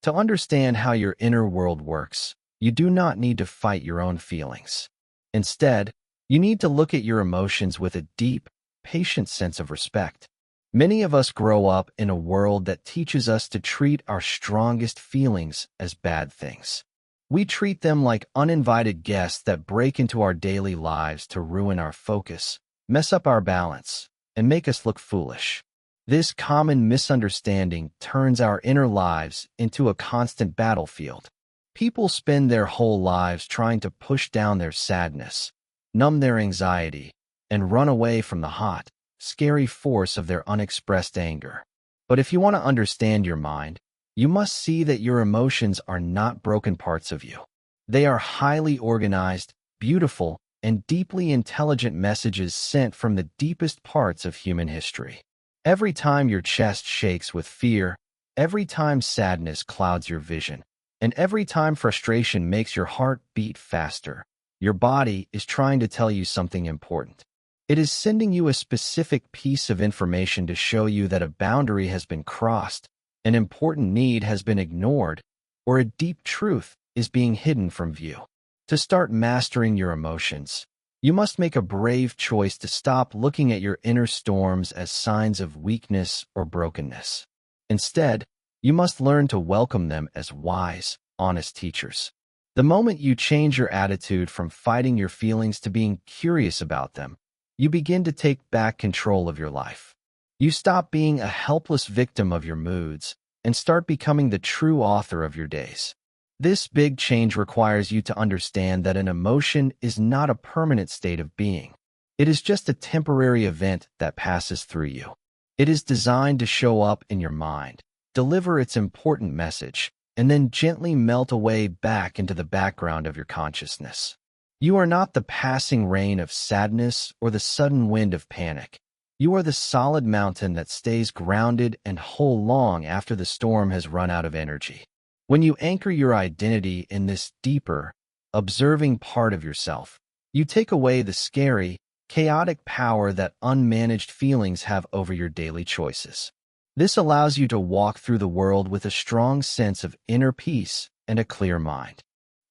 To understand how your inner world works, you do not need to fight your own feelings. Instead, you need to look at your emotions with a deep, patient sense of respect. Many of us grow up in a world that teaches us to treat our strongest feelings as bad things. We treat them like uninvited guests that break into our daily lives to ruin our focus, mess up our balance, and make us look foolish. This common misunderstanding turns our inner lives into a constant battlefield. People spend their whole lives trying to push down their sadness, numb their anxiety, and run away from the hot, scary force of their unexpressed anger. But if you want to understand your mind, you must see that your emotions are not broken parts of you. They are highly organized, beautiful, and deeply intelligent messages sent from the deepest parts of human history. Every time your chest shakes with fear, every time sadness clouds your vision, and every time frustration makes your heart beat faster, your body is trying to tell you something important. It is sending you a specific piece of information to show you that a boundary has been crossed, an important need has been ignored, or a deep truth is being hidden from view. To start mastering your emotions, you must make a brave choice to stop looking at your inner storms as signs of weakness or brokenness. Instead, you must learn to welcome them as wise, honest teachers. The moment you change your attitude from fighting your feelings to being curious about them, you begin to take back control of your life. You stop being a helpless victim of your moods and start becoming the true author of your days. This big change requires you to understand that an emotion is not a permanent state of being. It is just a temporary event that passes through you. It is designed to show up in your mind, deliver its important message, and then gently melt away back into the background of your consciousness. You are not the passing rain of sadness or the sudden wind of panic. You are the solid mountain that stays grounded and whole long after the storm has run out of energy. When you anchor your identity in this deeper, observing part of yourself, you take away the scary, chaotic power that unmanaged feelings have over your daily choices. This allows you to walk through the world with a strong sense of inner peace and a clear mind.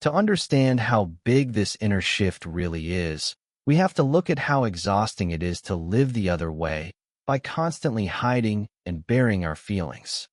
To understand how big this inner shift really is, we have to look at how exhausting it is to live the other way by constantly hiding and burying our feelings.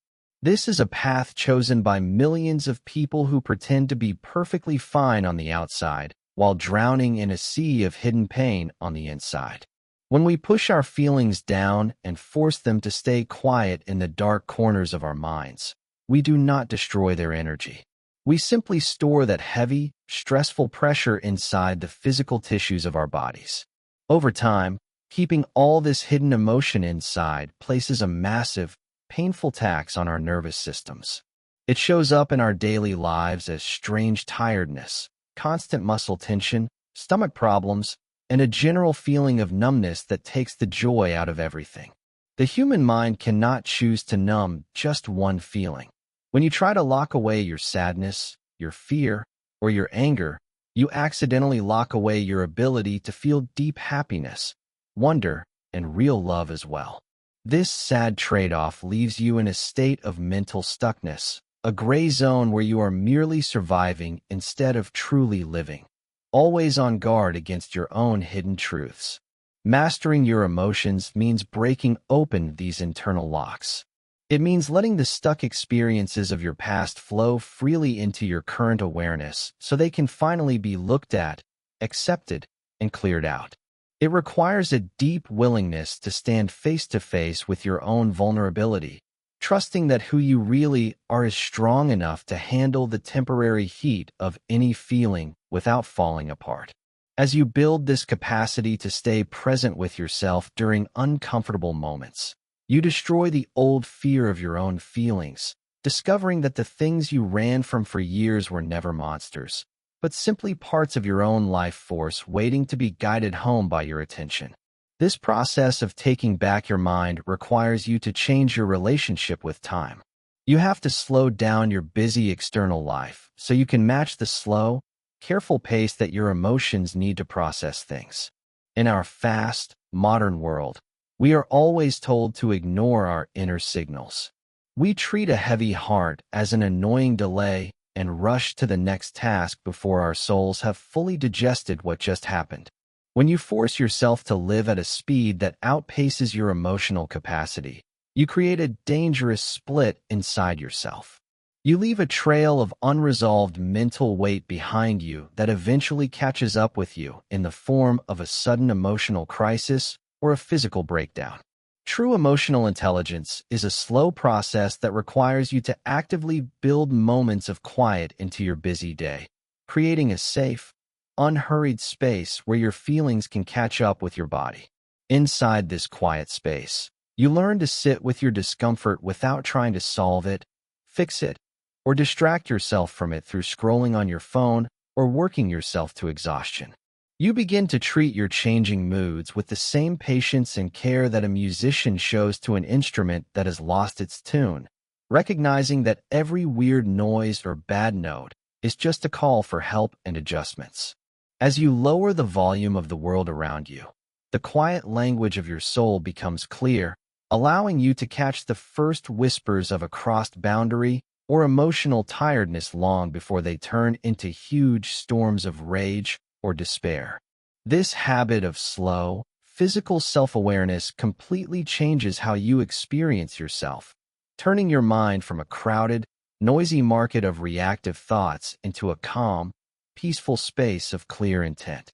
This is a path chosen by millions of people who pretend to be perfectly fine on the outside while drowning in a sea of hidden pain on the inside. When we push our feelings down and force them to stay quiet in the dark corners of our minds, we do not destroy their energy. We simply store that heavy, stressful pressure inside the physical tissues of our bodies. Over time, keeping all this hidden emotion inside places a massive, painful tax on our nervous systems. It shows up in our daily lives as strange tiredness, constant muscle tension, stomach problems, and a general feeling of numbness that takes the joy out of everything. The human mind cannot choose to numb just one feeling. When you try to lock away your sadness, your fear, or your anger, you accidentally lock away your ability to feel deep happiness, wonder, and real love as well. This sad trade-off leaves you in a state of mental stuckness, a gray zone where you are merely surviving instead of truly living, always on guard against your own hidden truths. Mastering your emotions means breaking open these internal locks. It means letting the stuck experiences of your past flow freely into your current awareness so they can finally be looked at, accepted, and cleared out. It requires a deep willingness to stand face to face with your own vulnerability, trusting that who you really are is strong enough to handle the temporary heat of any feeling without falling apart. As you build this capacity to stay present with yourself during uncomfortable moments, you destroy the old fear of your own feelings, discovering that the things you ran from for years were never monsters, but simply parts of your own life force waiting to be guided home by your attention. This process of taking back your mind requires you to change your relationship with time. You have to slow down your busy external life so you can match the slow, careful pace that your emotions need to process things. In our fast, modern world, we are always told to ignore our inner signals. We treat a heavy heart as an annoying delay and rush to the next task before our souls have fully digested what just happened. When you force yourself to live at a speed that outpaces your emotional capacity, you create a dangerous split inside yourself. You leave a trail of unresolved mental weight behind you that eventually catches up with you in the form of a sudden emotional crisis or a physical breakdown. True emotional intelligence is a slow process that requires you to actively build moments of quiet into your busy day, creating a safe, unhurried space where your feelings can catch up with your body. Inside this quiet space, you learn to sit with your discomfort without trying to solve it, fix it, or distract yourself from it through scrolling on your phone or working yourself to exhaustion. You begin to treat your changing moods with the same patience and care that a musician shows to an instrument that has lost its tune, recognizing that every weird noise or bad note is just a call for help and adjustments. As you lower the volume of the world around you, the quiet language of your soul becomes clear, allowing you to catch the first whispers of a crossed boundary or emotional tiredness long before they turn into huge storms of rage or despair. This habit of slow, physical self-awareness completely changes how you experience yourself, turning your mind from a crowded, noisy market of reactive thoughts into a calm, peaceful space of clear intent.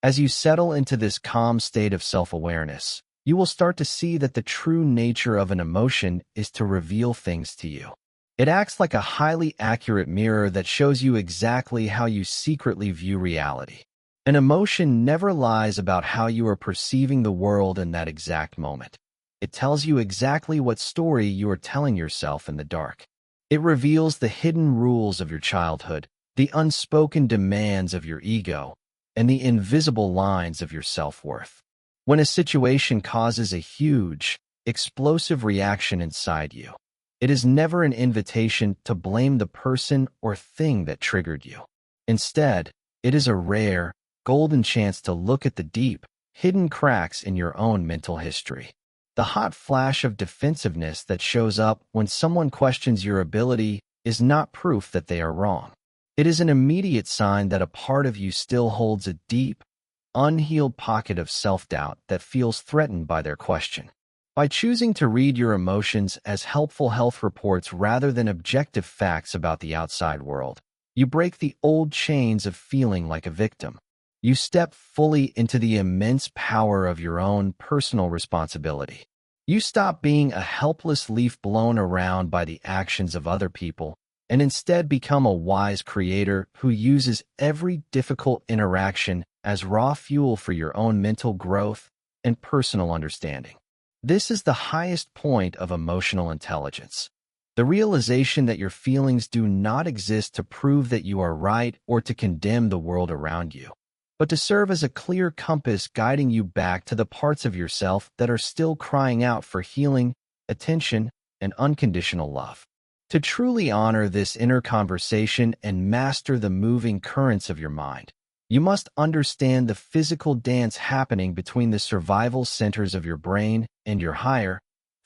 As you settle into this calm state of self-awareness, you will start to see that the true nature of an emotion is to reveal things to you. It acts like a highly accurate mirror that shows you exactly how you secretly view reality. An emotion never lies about how you are perceiving the world in that exact moment. It tells you exactly what story you are telling yourself in the dark. It reveals the hidden rules of your childhood, the unspoken demands of your ego, and the invisible lines of your self-worth. When a situation causes a huge, explosive reaction inside you, it is never an invitation to blame the person or thing that triggered you. Instead, it is a rare, golden chance to look at the deep, hidden cracks in your own mental history. The hot flash of defensiveness that shows up when someone questions your ability is not proof that they are wrong. It is an immediate sign that a part of you still holds a deep, unhealed pocket of self-doubt that feels threatened by their question. By choosing to read your emotions as helpful health reports rather than objective facts about the outside world, you break the old chains of feeling like a victim. You step fully into the immense power of your own personal responsibility. You stop being a helpless leaf blown around by the actions of other people and instead become a wise creator who uses every difficult interaction as raw fuel for your own mental growth and personal understanding. This is the highest point of emotional intelligence. The realization that your feelings do not exist to prove that you are right or to condemn the world around you, but to serve as a clear compass guiding you back to the parts of yourself that are still crying out for healing, attention, and unconditional love. To truly honor this inner conversation and master the moving currents of your mind, you must understand the physical dance happening between the survival centers of your brain and your higher,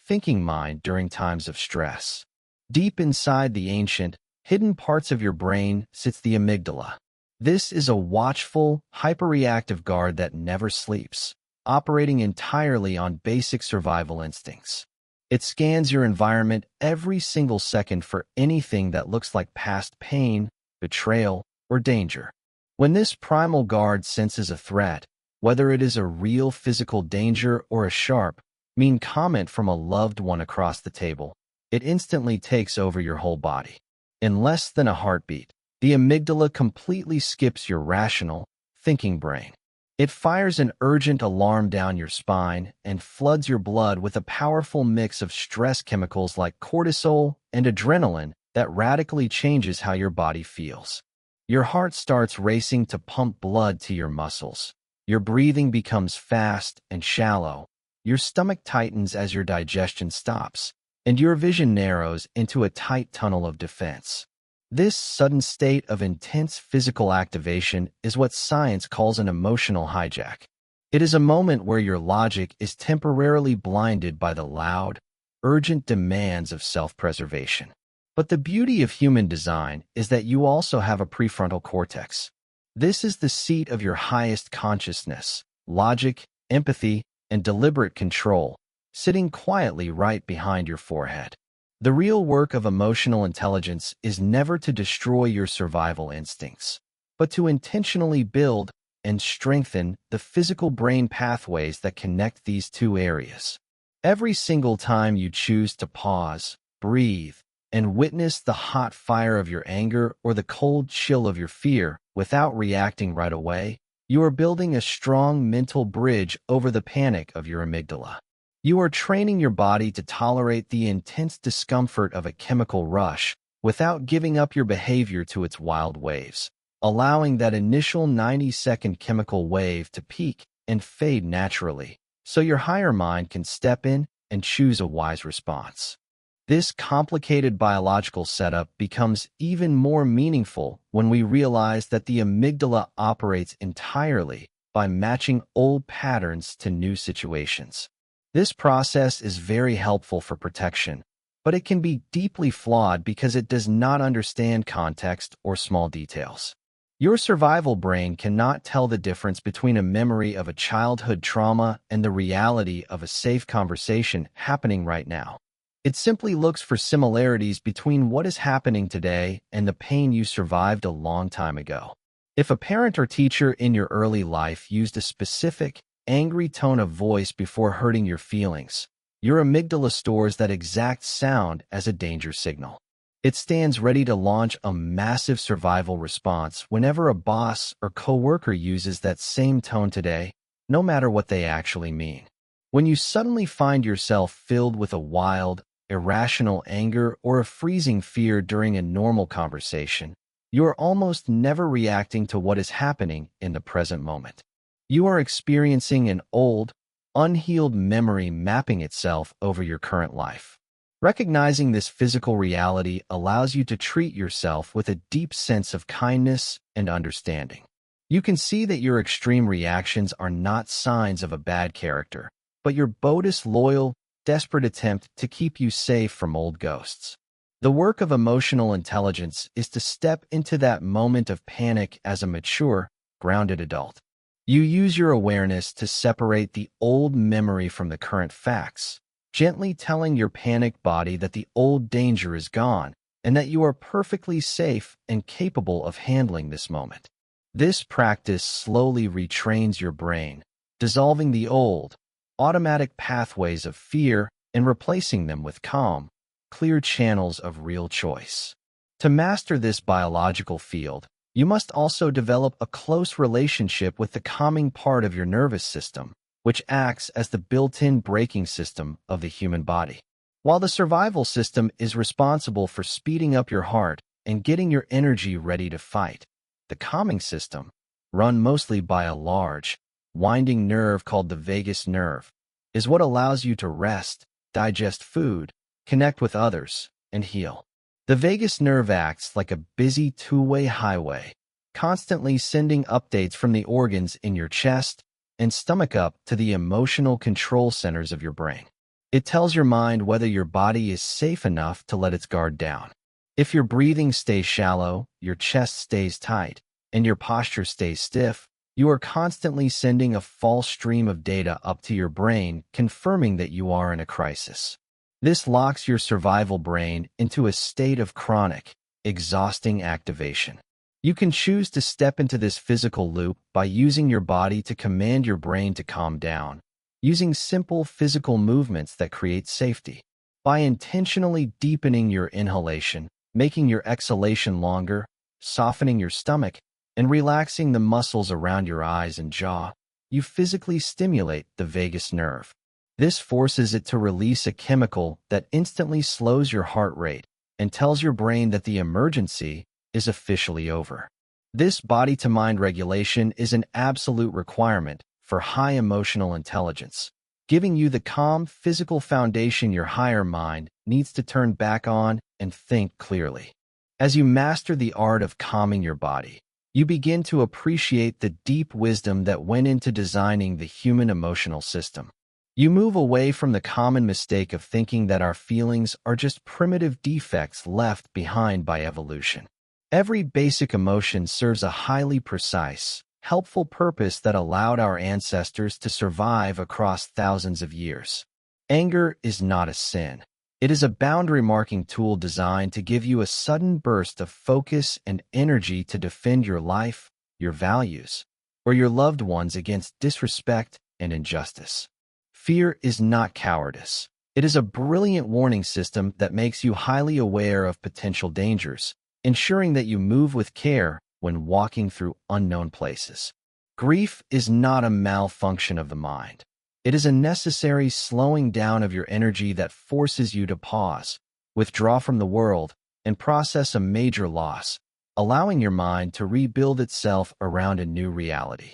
thinking mind during times of stress. Deep inside the ancient, hidden parts of your brain sits the amygdala. This is a watchful, hyperreactive guard that never sleeps, operating entirely on basic survival instincts. It scans your environment every single second for anything that looks like past pain, betrayal, or danger. When this primal guard senses a threat, whether it is a real physical danger or a sharp, mean comment from a loved one across the table, it instantly takes over your whole body. In less than a heartbeat, the amygdala completely skips your rational, thinking brain. It fires an urgent alarm down your spine and floods your blood with a powerful mix of stress chemicals like cortisol and adrenaline that radically changes how your body feels. Your heart starts racing to pump blood to your muscles. Your breathing becomes fast and shallow. Your stomach tightens as your digestion stops, and your vision narrows into a tight tunnel of defense. This sudden state of intense physical activation is what science calls an emotional hijack. It is a moment where your logic is temporarily blinded by the loud, urgent demands of self-preservation. But the beauty of human design is that you also have a prefrontal cortex. This is the seat of your highest consciousness, logic, empathy, and deliberate control, sitting quietly right behind your forehead. The real work of emotional intelligence is never to destroy your survival instincts, but to intentionally build and strengthen the physical brain pathways that connect these two areas. Every single time you choose to pause, breathe, and witness the hot fire of your anger or the cold chill of your fear without reacting right away, you are building a strong mental bridge over the panic of your amygdala. You are training your body to tolerate the intense discomfort of a chemical rush without giving up your behavior to its wild waves, allowing that initial 90-second chemical wave to peak and fade naturally, so your higher mind can step in and choose a wise response. This complicated biological setup becomes even more meaningful when we realize that the amygdala operates entirely by matching old patterns to new situations. This process is very helpful for protection, but it can be deeply flawed because it does not understand context or small details. Your survival brain cannot tell the difference between a memory of a childhood trauma and the reality of a safe conversation happening right now. It simply looks for similarities between what is happening today and the pain you survived a long time ago. If a parent or teacher in your early life used a specific, angry tone of voice before hurting your feelings, your amygdala stores that exact sound as a danger signal. It stands ready to launch a massive survival response whenever a boss or coworker uses that same tone today, no matter what they actually mean. When you suddenly find yourself filled with a wild, irrational anger or a freezing fear during a normal conversation, you are almost never reacting to what is happening in the present moment. You are experiencing an old, unhealed memory mapping itself over your current life. Recognizing this physical reality allows you to treat yourself with a deep sense of kindness and understanding. You can see that your extreme reactions are not signs of a bad character, but your boldest, loyal, desperate attempt to keep you safe from old ghosts. The work of emotional intelligence is to step into that moment of panic as a mature, grounded adult. You use your awareness to separate the old memory from the current facts, gently telling your panicked body that the old danger is gone and that you are perfectly safe and capable of handling this moment. This practice slowly retrains your brain, dissolving the old, automatic pathways of fear and replacing them with calm, clear channels of real choice. To master this biological field, you must also develop a close relationship with the calming part of your nervous system, which acts as the built-in braking system of the human body. While the survival system is responsible for speeding up your heart and getting your energy ready to fight, the calming system, run mostly by a large, winding nerve called the vagus nerve, is what allows you to rest, digest food, connect with others, and heal. The vagus nerve acts like a busy two-way highway, constantly sending updates from the organs in your chest and stomach up to the emotional control centers of your brain. It tells your mind whether your body is safe enough to let its guard down. If your breathing stays shallow, your chest stays tight, and your posture stays stiff, you are constantly sending a false stream of data up to your brain, confirming that you are in a crisis. This locks your survival brain into a state of chronic, exhausting activation. You can choose to step into this physical loop by using your body to command your brain to calm down, using simple physical movements that create safety. By intentionally deepening your inhalation, making your exhalation longer, softening your stomach, and relaxing the muscles around your eyes and jaw, you physically stimulate the vagus nerve. This forces it to release a chemical that instantly slows your heart rate and tells your brain that the emergency is officially over. This body-to-mind regulation is an absolute requirement for high emotional intelligence, giving you the calm physical foundation your higher mind needs to turn back on and think clearly. As you master the art of calming your body, you begin to appreciate the deep wisdom that went into designing the human emotional system. You move away from the common mistake of thinking that our feelings are just primitive defects left behind by evolution. Every basic emotion serves a highly precise, helpful purpose that allowed our ancestors to survive across thousands of years. Anger is not a sin. It is a boundary-marking tool designed to give you a sudden burst of focus and energy to defend your life, your values, or your loved ones against disrespect and injustice. Fear is not cowardice. It is a brilliant warning system that makes you highly aware of potential dangers, ensuring that you move with care when walking through unknown places. Grief is not a malfunction of the mind. It is a necessary slowing down of your energy that forces you to pause, withdraw from the world, and process a major loss, allowing your mind to rebuild itself around a new reality.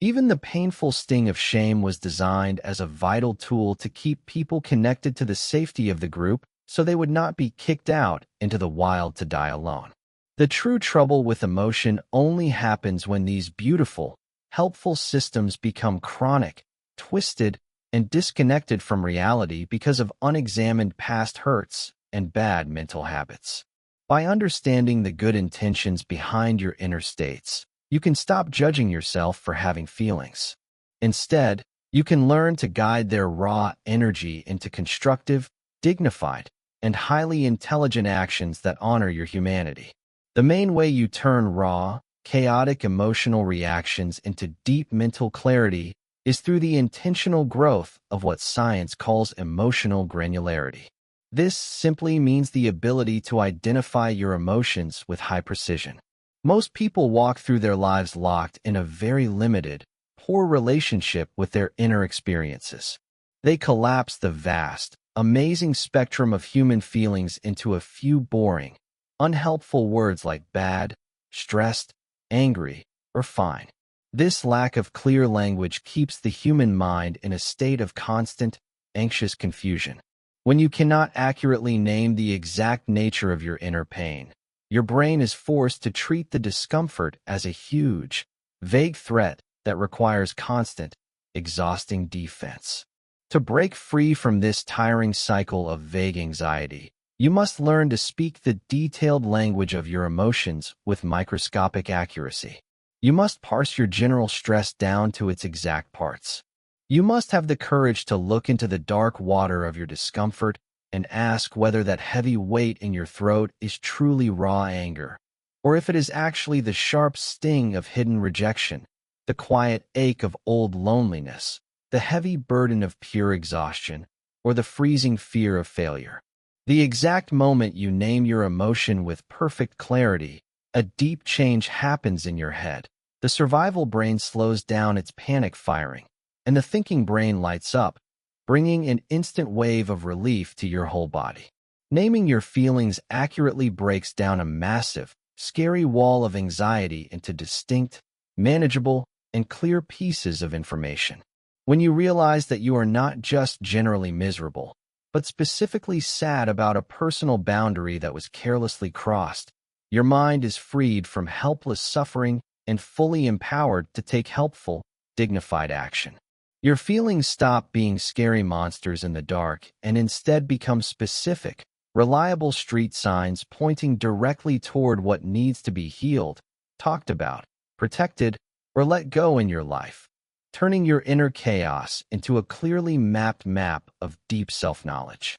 Even the painful sting of shame was designed as a vital tool to keep people connected to the safety of the group so they would not be kicked out into the wild to die alone. The true trouble with emotion only happens when these beautiful, helpful systems become chronic, twisted, and disconnected from reality because of unexamined past hurts and bad mental habits. By understanding the good intentions behind your inner states, you can stop judging yourself for having feelings. Instead, you can learn to guide their raw energy into constructive, dignified, and highly intelligent actions that honor your humanity. The main way you turn raw, chaotic emotional reactions into deep mental clarity is through the intentional growth of what science calls emotional granularity. This simply means the ability to identify your emotions with high precision. Most people walk through their lives locked in a very limited, poor relationship with their inner experiences. They collapse the vast, amazing spectrum of human feelings into a few boring, unhelpful words like bad, stressed, angry, or fine. This lack of clear language keeps the human mind in a state of constant, anxious confusion. When you cannot accurately name the exact nature of your inner pain, your brain is forced to treat the discomfort as a huge, vague threat that requires constant, exhausting defense. To break free from this tiring cycle of vague anxiety, you must learn to speak the detailed language of your emotions with microscopic accuracy. You must parse your general stress down to its exact parts. You must have the courage to look into the dark water of your discomfort and ask whether that heavy weight in your throat is truly raw anger, or if it is actually the sharp sting of hidden rejection, the quiet ache of old loneliness, the heavy burden of pure exhaustion, or the freezing fear of failure. The exact moment you name your emotion with perfect clarity, a deep change happens in your head. The survival brain slows down its panic firing, and the thinking brain lights up, bringing an instant wave of relief to your whole body. Naming your feelings accurately breaks down a massive, scary wall of anxiety into distinct, manageable, and clear pieces of information. When you realize that you are not just generally miserable, but specifically sad about a personal boundary that was carelessly crossed, your mind is freed from helpless suffering and fully empowered to take helpful, dignified action. Your feelings stop being scary monsters in the dark and instead become specific, reliable street signs pointing directly toward what needs to be healed, talked about, protected, or let go in your life, turning your inner chaos into a clearly mapped map of deep self-knowledge.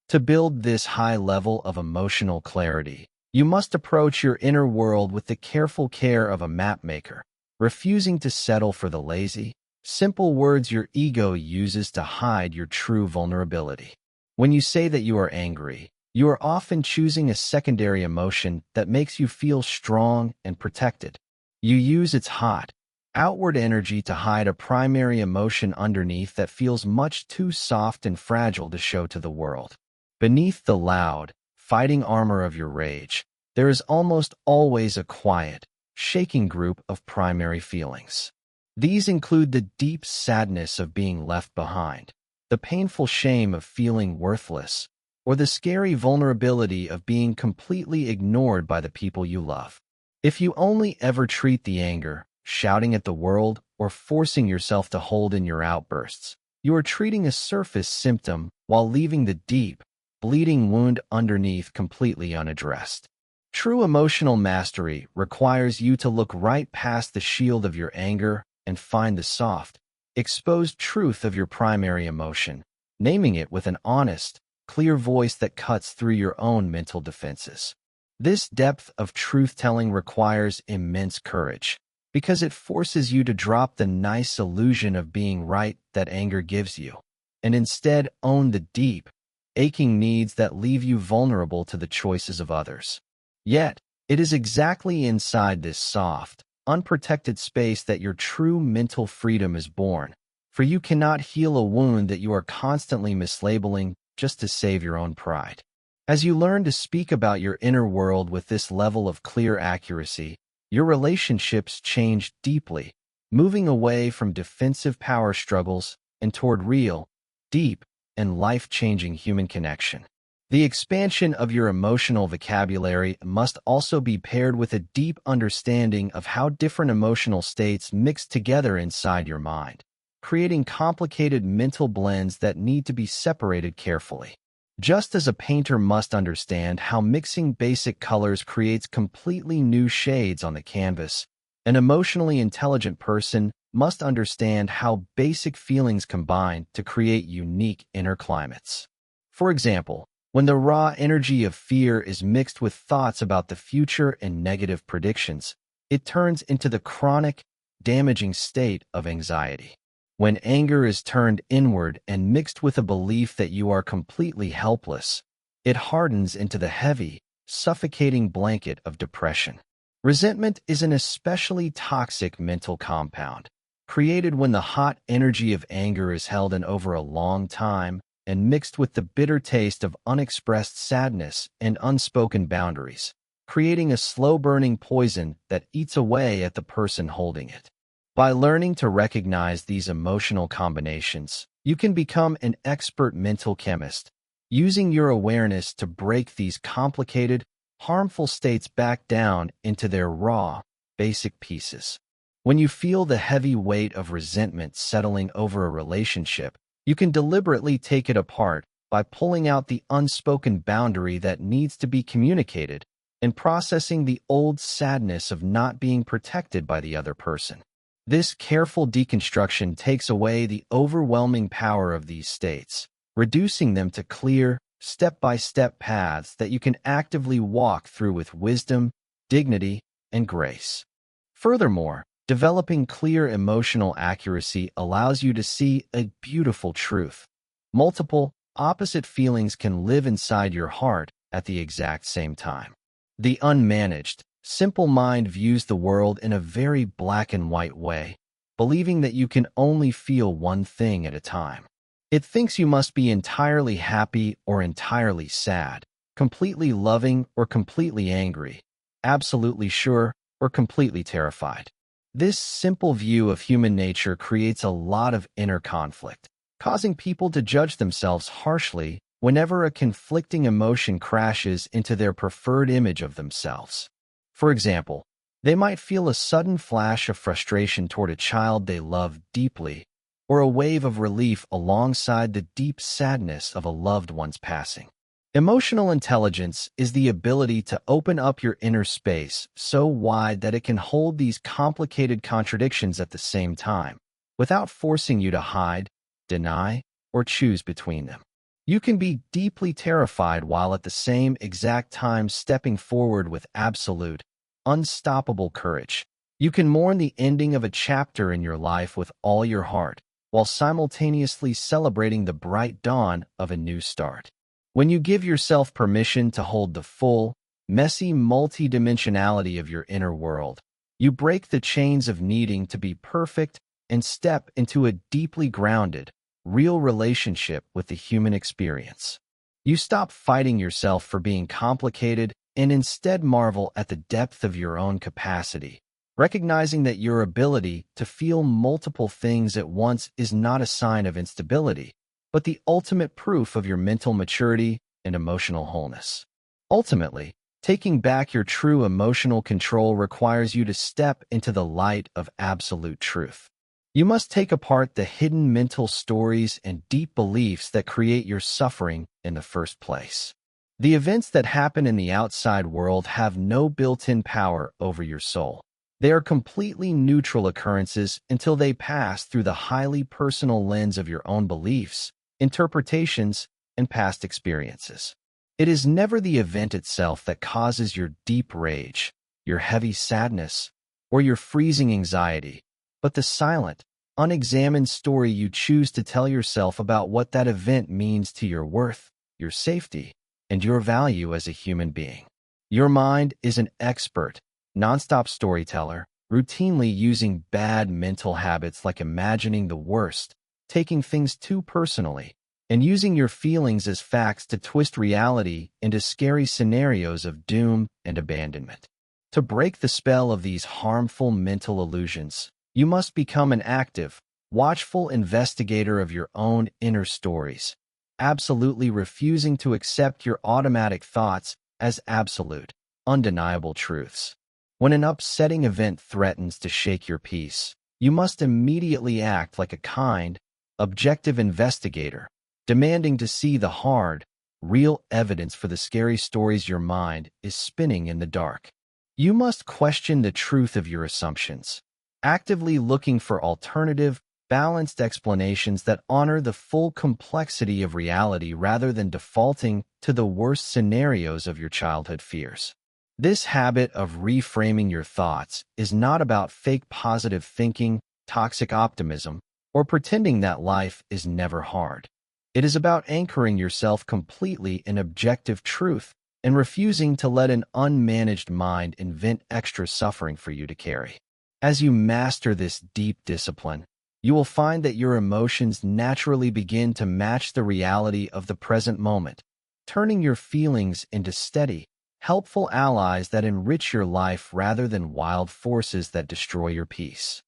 To build this high level of emotional clarity, you must approach your inner world with the careful care of a mapmaker, refusing to settle for the lazy, simple words your ego uses to hide your true vulnerability. When you say that you are angry, you are often choosing a secondary emotion that makes you feel strong and protected. You use its hot, outward energy to hide a primary emotion underneath that feels much too soft and fragile to show to the world. Beneath the loud, fighting armor of your rage, there is almost always a quiet, shaking group of primary feelings. These include the deep sadness of being left behind, the painful shame of feeling worthless, or the scary vulnerability of being completely ignored by the people you love. If you only ever treat the anger, shouting at the world, or forcing yourself to hold in your outbursts you are treating a surface symptom while leaving the deep, bleeding wound underneath completely unaddressed. True emotional mastery requires you to look right past the shield of your anger and find the soft, exposed truth of your primary emotion, naming it with an honest, clear voice that cuts through your own mental defenses. This depth of truth-telling requires immense courage, because it forces you to drop the nice illusion of being right that anger gives you, and instead own the deep, aching needs that leave you vulnerable to the choices of others. Yet, it is exactly inside this soft, unprotected space that your true mental freedom is born, for you cannot heal a wound that you are constantly mislabeling just to save your own pride. As you learn to speak about your inner world with this level of clear accuracy, your relationships change deeply, moving away from defensive power struggles and toward real, deep, and life-changing human connection. The expansion of your emotional vocabulary must also be paired with a deep understanding of how different emotional states mix together inside your mind, creating complicated mental blends that need to be separated carefully. Just as a painter must understand how mixing basic colors creates completely new shades on the canvas, an emotionally intelligent person must understand how basic feelings combine to create unique inner climates. For example, when the raw energy of fear is mixed with thoughts about the future and negative predictions, it turns into the chronic, damaging state of anxiety. When anger is turned inward and mixed with a belief that you are completely helpless, it hardens into the heavy, suffocating blanket of depression. Resentment is an especially toxic mental compound, created when the hot energy of anger is held in over a long time and mixed with the bitter taste of unexpressed sadness and unspoken boundaries, creating a slow-burning poison that eats away at the person holding it. By learning to recognize these emotional combinations, you can become an expert mental chemist, using your awareness to break these complicated, harmful states back down into their raw, basic pieces. When you feel the heavy weight of resentment settling over a relationship, you can deliberately take it apart by pulling out the unspoken boundary that needs to be communicated and processing the old sadness of not being protected by the other person. This careful deconstruction takes away the overwhelming power of these states, reducing them to clear, step-by-step paths that you can actively walk through with wisdom, dignity, and grace. Furthermore, developing clear emotional accuracy allows you to see a beautiful truth. Multiple, opposite feelings can live inside your heart at the exact same time. The unmanaged, simple mind views the world in a very black and white way, believing that you can only feel one thing at a time. It thinks you must be entirely happy or entirely sad, completely loving or completely angry, absolutely sure or completely terrified. This simple view of human nature creates a lot of inner conflict, causing people to judge themselves harshly whenever a conflicting emotion crashes into their preferred image of themselves. For example, they might feel a sudden flash of frustration toward a child they love deeply, or a wave of relief alongside the deep sadness of a loved one's passing. Emotional intelligence is the ability to open up your inner space so wide that it can hold these complicated contradictions at the same time, without forcing you to hide, deny, or choose between them. You can be deeply terrified while at the same exact time stepping forward with absolute, unstoppable courage. You can mourn the ending of a chapter in your life with all your heart, while simultaneously celebrating the bright dawn of a new start. When you give yourself permission to hold the full, messy multidimensionality of your inner world, you break the chains of needing to be perfect and step into a deeply grounded, real relationship with the human experience. You stop fighting yourself for being complicated and instead marvel at the depth of your own capacity, recognizing that your ability to feel multiple things at once is not a sign of instability, but the ultimate proof of your mental maturity and emotional wholeness. Ultimately, taking back your true emotional control requires you to step into the light of absolute truth. You must take apart the hidden mental stories and deep beliefs that create your suffering in the first place. The events that happen in the outside world have no built-in power over your soul. They are completely neutral occurrences until they pass through the highly personal lens of your own beliefs, interpretations, and past experiences. It is never the event itself that causes your deep rage, your heavy sadness, or your freezing anxiety, but the silent, unexamined story you choose to tell yourself about what that event means to your worth, your safety, and your value as a human being. Your mind is an expert, nonstop storyteller, routinely using bad mental habits like imagining the worst, taking things too personally, and using your feelings as facts to twist reality into scary scenarios of doom and abandonment. To break the spell of these harmful mental illusions, you must become an active, watchful investigator of your own inner stories, absolutely refusing to accept your automatic thoughts as absolute, undeniable truths. When an upsetting event threatens to shake your peace, you must immediately act like a kind, objective investigator, demanding to see the hard, real evidence for the scary stories your mind is spinning in the dark. You must question the truth of your assumptions, actively looking for alternative, balanced explanations that honor the full complexity of reality rather than defaulting to the worst scenarios of your childhood fears. This habit of reframing your thoughts is not about fake positive thinking, toxic optimism, or pretending that life is never hard. It is about anchoring yourself completely in objective truth and refusing to let an unmanaged mind invent extra suffering for you to carry. As you master this deep discipline, you will find that your emotions naturally begin to match the reality of the present moment, turning your feelings into steady, helpful allies that enrich your life rather than wild forces that destroy your peace.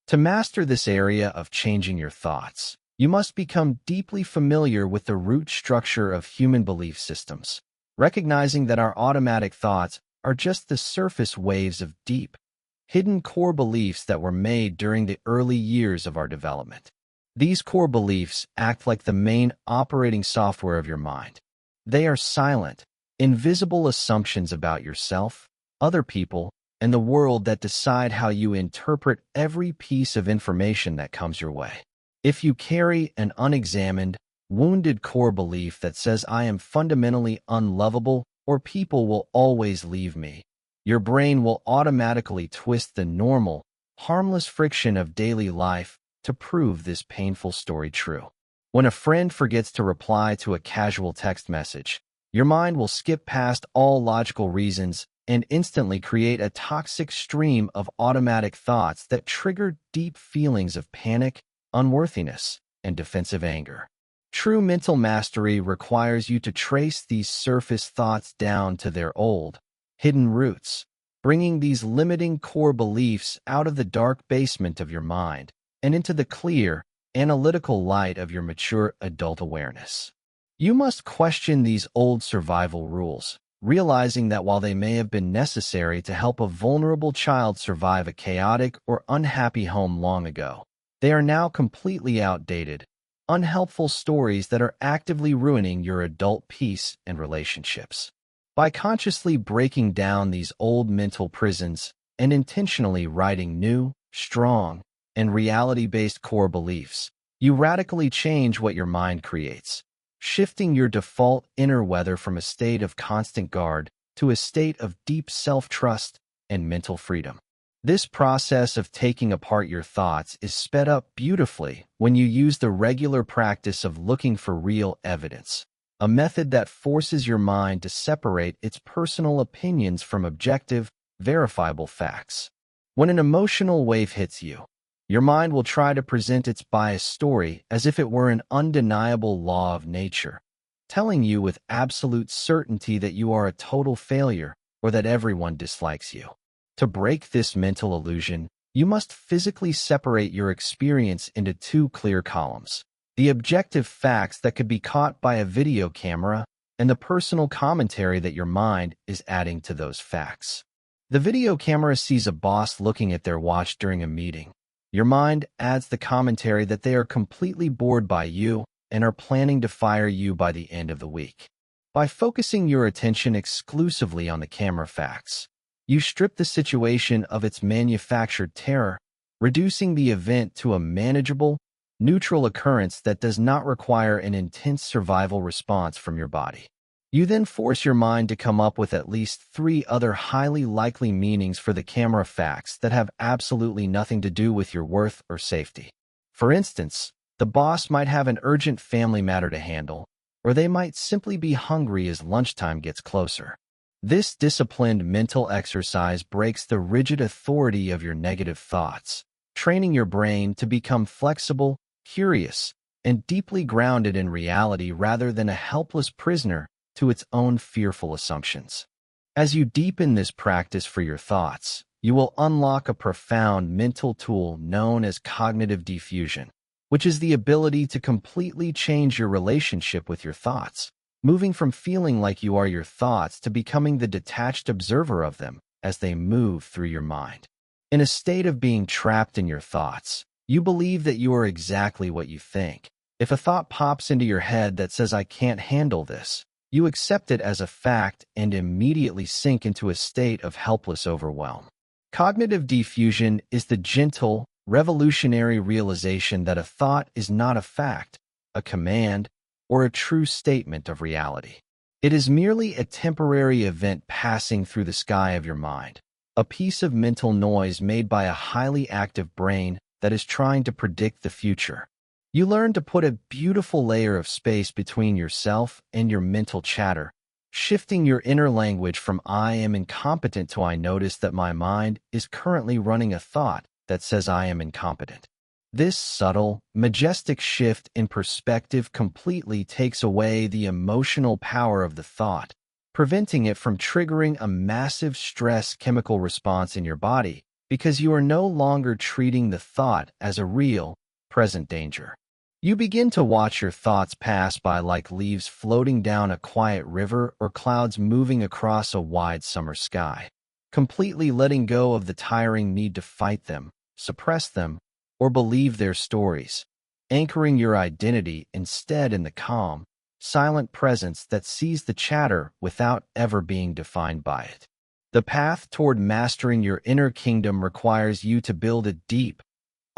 To master this area of changing your thoughts, you must become deeply familiar with the root structure of human belief systems, recognizing that our automatic thoughts are just the surface waves of deep, hidden core beliefs that were made during the early years of our development. These core beliefs act like the main operating software of your mind. They are silent, invisible assumptions about yourself, other people, and the world that decide how you interpret every piece of information that comes your way. If you carry an unexamined, wounded core belief that says I am fundamentally unlovable or people will always leave me, your brain will automatically twist the normal, harmless friction of daily life to prove this painful story true. When a friend forgets to reply to a casual text message, your mind will skip past all logical reasons and instantly create a toxic stream of automatic thoughts that trigger deep feelings of panic, unworthiness, and defensive anger. True mental mastery requires you to trace these surface thoughts down to their old, hidden roots, bringing these limiting core beliefs out of the dark basement of your mind and into the clear, analytical light of your mature adult awareness. You must question these old survival rules, realizing that while they may have been necessary to help a vulnerable child survive a chaotic or unhappy home long ago, they are now completely outdated, unhelpful stories that are actively ruining your adult peace and relationships. By consciously breaking down these old mental prisons and intentionally writing new, strong, and reality-based core beliefs, you radically change what your mind creates, shifting your default inner weather from a state of constant guard to a state of deep self-trust and mental freedom. This process of taking apart your thoughts is sped up beautifully when you use the regular practice of looking for real evidence, a method that forces your mind to separate its personal opinions from objective, verifiable facts. When an emotional wave hits you, your mind will try to present its biased story as if it were an undeniable law of nature, telling you with absolute certainty that you are a total failure or that everyone dislikes you. To break this mental illusion, you must physically separate your experience into two clear columns: the objective facts that could be caught by a video camera and the personal commentary that your mind is adding to those facts. The video camera sees a boss looking at their watch during a meeting. Your mind adds the commentary that they are completely bored by you and are planning to fire you by the end of the week. By focusing your attention exclusively on the camera facts, you strip the situation of its manufactured terror, reducing the event to a manageable, neutral occurrence that does not require an intense survival response from your body. You then force your mind to come up with at least 3 other highly likely meanings for the camera facts that have absolutely nothing to do with your worth or safety. For instance, the boss might have an urgent family matter to handle, or they might simply be hungry as lunchtime gets closer. This disciplined mental exercise breaks the rigid authority of your negative thoughts, training your brain to become flexible, curious, and deeply grounded in reality rather than a helpless prisoner to its own fearful assumptions. As you deepen this practice for your thoughts, you will unlock a profound mental tool known as cognitive diffusion, which is the ability to completely change your relationship with your thoughts, moving from feeling like you are your thoughts to becoming the detached observer of them as they move through your mind. In a state of being trapped in your thoughts, you believe that you are exactly what you think. If a thought pops into your head that says, "I can't handle this," you accept it as a fact and immediately sink into a state of helpless overwhelm. Cognitive diffusion is the gentle, revolutionary realization that a thought is not a fact, a command, or a true statement of reality. It is merely a temporary event passing through the sky of your mind, a piece of mental noise made by a highly active brain that is trying to predict the future. You learn to put a beautiful layer of space between yourself and your mental chatter, shifting your inner language from "I am incompetent" to "I notice that my mind is currently running a thought that says I am incompetent." This subtle, majestic shift in perspective completely takes away the emotional power of the thought, preventing it from triggering a massive stress chemical response in your body because you are no longer treating the thought as a real, present danger. You begin to watch your thoughts pass by like leaves floating down a quiet river or clouds moving across a wide summer sky, completely letting go of the tiring need to fight them, suppress them, or believe their stories, anchoring your identity instead in the calm, silent presence that sees the chatter without ever being defined by it. The path toward mastering your inner kingdom requires you to build a deep,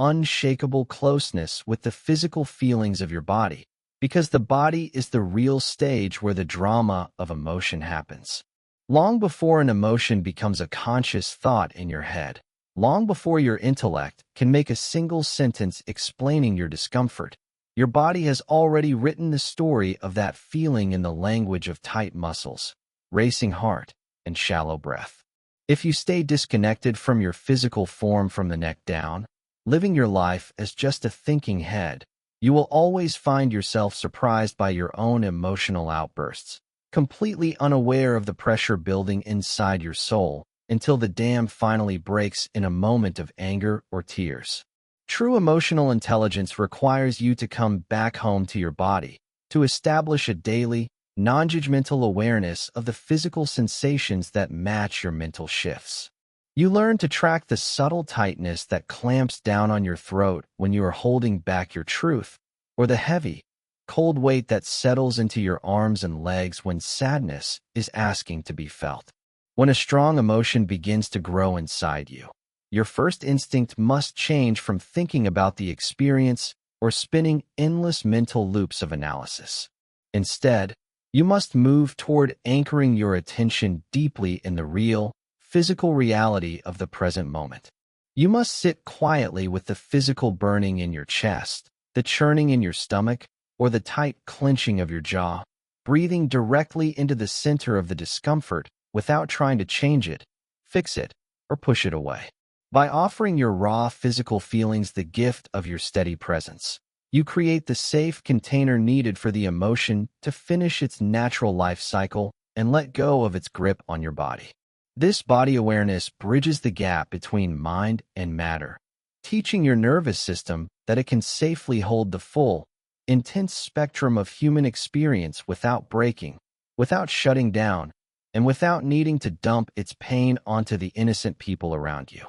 unshakable closeness with the physical feelings of your body, because the body is the real stage where the drama of emotion happens. Long before an emotion becomes a conscious thought in your head, long before your intellect can make a single sentence explaining your discomfort, your body has already written the story of that feeling in the language of tight muscles, racing heart, and shallow breath. If you stay disconnected from your physical form from the neck down, living your life as just a thinking head, you will always find yourself surprised by your own emotional outbursts, completely unaware of the pressure building inside your soul until the dam finally breaks in a moment of anger or tears. True emotional intelligence requires you to come back home to your body, to establish a daily, non-judgmental awareness of the physical sensations that match your mental shifts. You learn to track the subtle tightness that clamps down on your throat when you are holding back your truth, or the heavy, cold weight that settles into your arms and legs when sadness is asking to be felt. When a strong emotion begins to grow inside you, your first instinct must change from thinking about the experience or spinning endless mental loops of analysis. Instead, you must move toward anchoring your attention deeply in the real, physical reality of the present moment. You must sit quietly with the physical burning in your chest, the churning in your stomach, or the tight clenching of your jaw, breathing directly into the center of the discomfort without trying to change it, fix it, or push it away. By offering your raw physical feelings the gift of your steady presence, you create the safe container needed for the emotion to finish its natural life cycle and let go of its grip on your body. This body awareness bridges the gap between mind and matter, teaching your nervous system that it can safely hold the full, intense spectrum of human experience without breaking, without shutting down, and without needing to dump its pain onto the innocent people around you.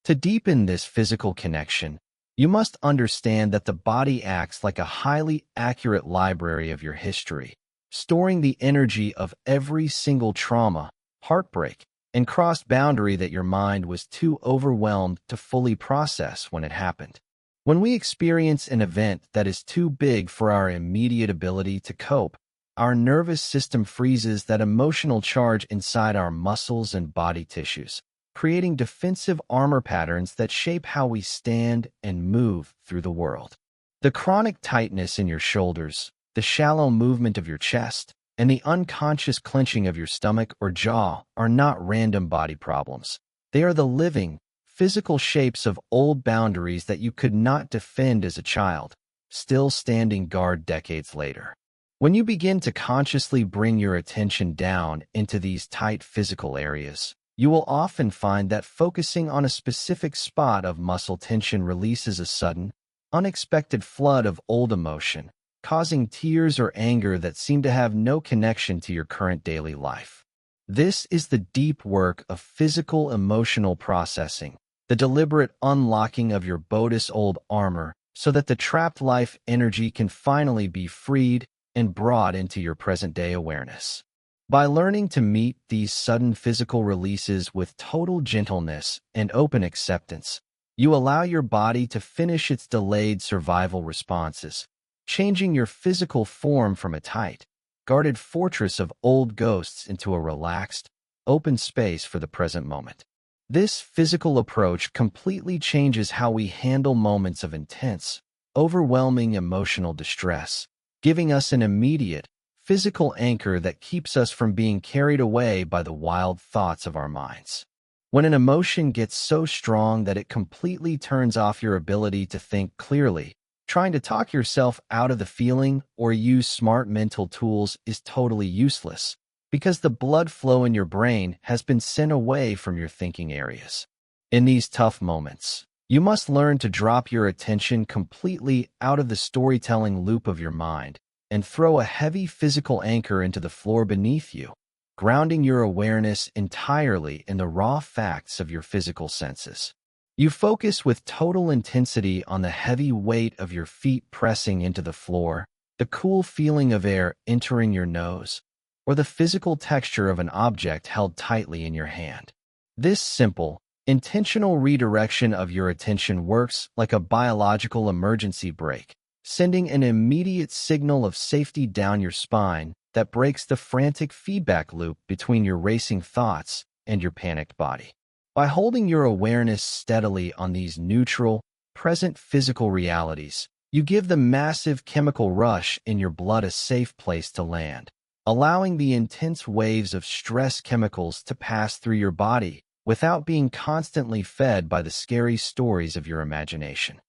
To deepen this physical connection, You must understand that the body acts like a highly accurate library of your history, storing the energy of every single trauma, heartbreak, and crossed boundary that your mind was too overwhelmed to fully process when it happened. When we experience an event that is too big for our immediate ability to cope, our nervous system freezes that emotional charge inside our muscles and body tissues, creating defensive armor patterns that shape how we stand and move through the world. The chronic tightness in your shoulders, the shallow movement of your chest, and the unconscious clenching of your stomach or jaw are not random body problems. They are the living, physical shapes of old boundaries that you could not defend as a child, still standing guard decades later. When you begin to consciously bring your attention down into these tight physical areas, you will often find that focusing on a specific spot of muscle tension releases a sudden, unexpected flood of old emotion, causing tears or anger that seem to have no connection to your current daily life. This is the deep work of physical emotional processing, the deliberate unlocking of your body's old armor so that the trapped life energy can finally be freed and brought into your present-day awareness. By learning to meet these sudden physical releases with total gentleness and open acceptance, you allow your body to finish its delayed survival responses, changing your physical form from a tight, guarded fortress of old ghosts into a relaxed, open space for the present moment. This physical approach completely changes how we handle moments of intense, overwhelming emotional distress, giving us an immediate, physical anchor that keeps us from being carried away by the wild thoughts of our minds. When an emotion gets so strong that it completely turns off your ability to think clearly, trying to talk yourself out of the feeling or use smart mental tools is totally useless, because the blood flow in your brain has been sent away from your thinking areas. In these tough moments, you must learn to drop your attention completely out of the storytelling loop of your mind and throw a heavy physical anchor into the floor beneath you, grounding your awareness entirely in the raw facts of your physical senses. You focus with total intensity on the heavy weight of your feet pressing into the floor, the cool feeling of air entering your nose, or the physical texture of an object held tightly in your hand. This simple, intentional redirection of your attention works like a biological emergency brake, sending an immediate signal of safety down your spine that breaks the frantic feedback loop between your racing thoughts and your panicked body. By holding your awareness steadily on these neutral, present physical realities, you give the massive chemical rush in your blood a safe place to land, allowing the intense waves of stress chemicals to pass through your body without being constantly fed by the scary stories of your imagination.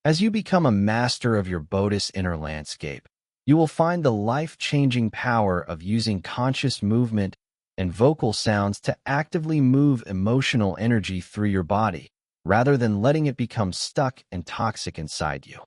As you become a master of your body's inner landscape, you will find the life-changing power of using conscious movement and vocal sounds to actively move emotional energy through your body, rather than letting it become stuck and toxic inside you.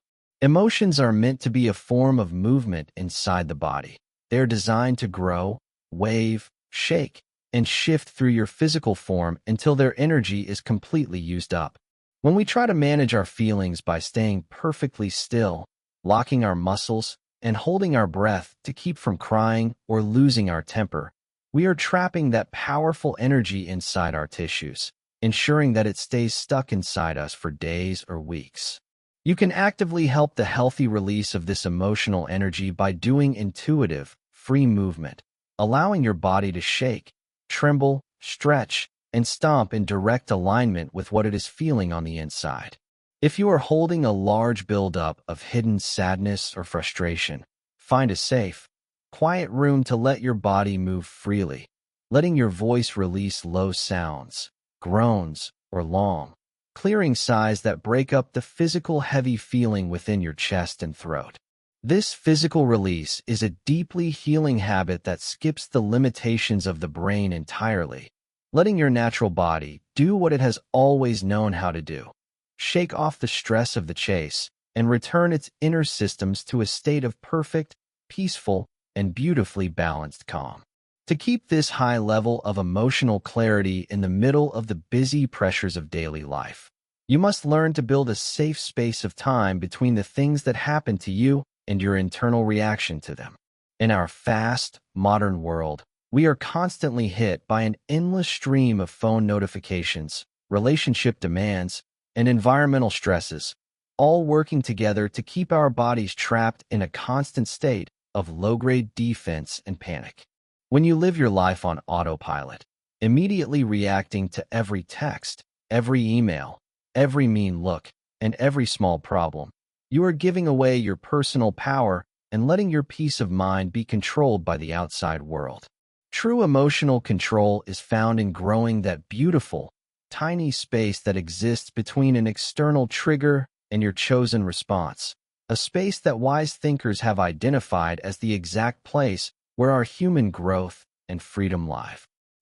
Emotions are meant to be a form of movement inside the body. They are designed to grow, wave, shake, and shift through your physical form until their energy is completely used up. When we try to manage our feelings by staying perfectly still, locking our muscles, and holding our breath to keep from crying or losing our temper, we are trapping that powerful energy inside our tissues, ensuring that it stays stuck inside us for days or weeks. You can actively help the healthy release of this emotional energy by doing intuitive, free movement, allowing your body to shake, tremble, stretch, and stomp in direct alignment with what it is feeling on the inside. If you are holding a large buildup of hidden sadness or frustration, find a safe, quiet room to let your body move freely, letting your voice release low sounds, groans, or long, clearing sighs that break up the physical heavy feeling within your chest and throat. This physical release is a deeply healing habit that skips the limitations of the brain entirely, letting your natural body do what it has always known how to do: shake off the stress of the chase and return its inner systems to a state of perfect, peaceful, and beautifully balanced calm. To keep this high level of emotional clarity in the middle of the busy pressures of daily life, You must learn to build a safe space of time between the things that happen to you and your internal reaction to them. In our fast, modern world, we are constantly hit by an endless stream of phone notifications, relationship demands, and environmental stresses, all working together to keep our bodies trapped in a constant state of low-grade defense and panic. When you live your life on autopilot, immediately reacting to every text, every email, every mean look, and every small problem, you are giving away your personal power and letting your peace of mind be controlled by the outside world. True emotional control is found in growing that beautiful, tiny space that exists between an external trigger and your chosen response, a space that wise thinkers have identified as the exact place where our human growth and freedom lie.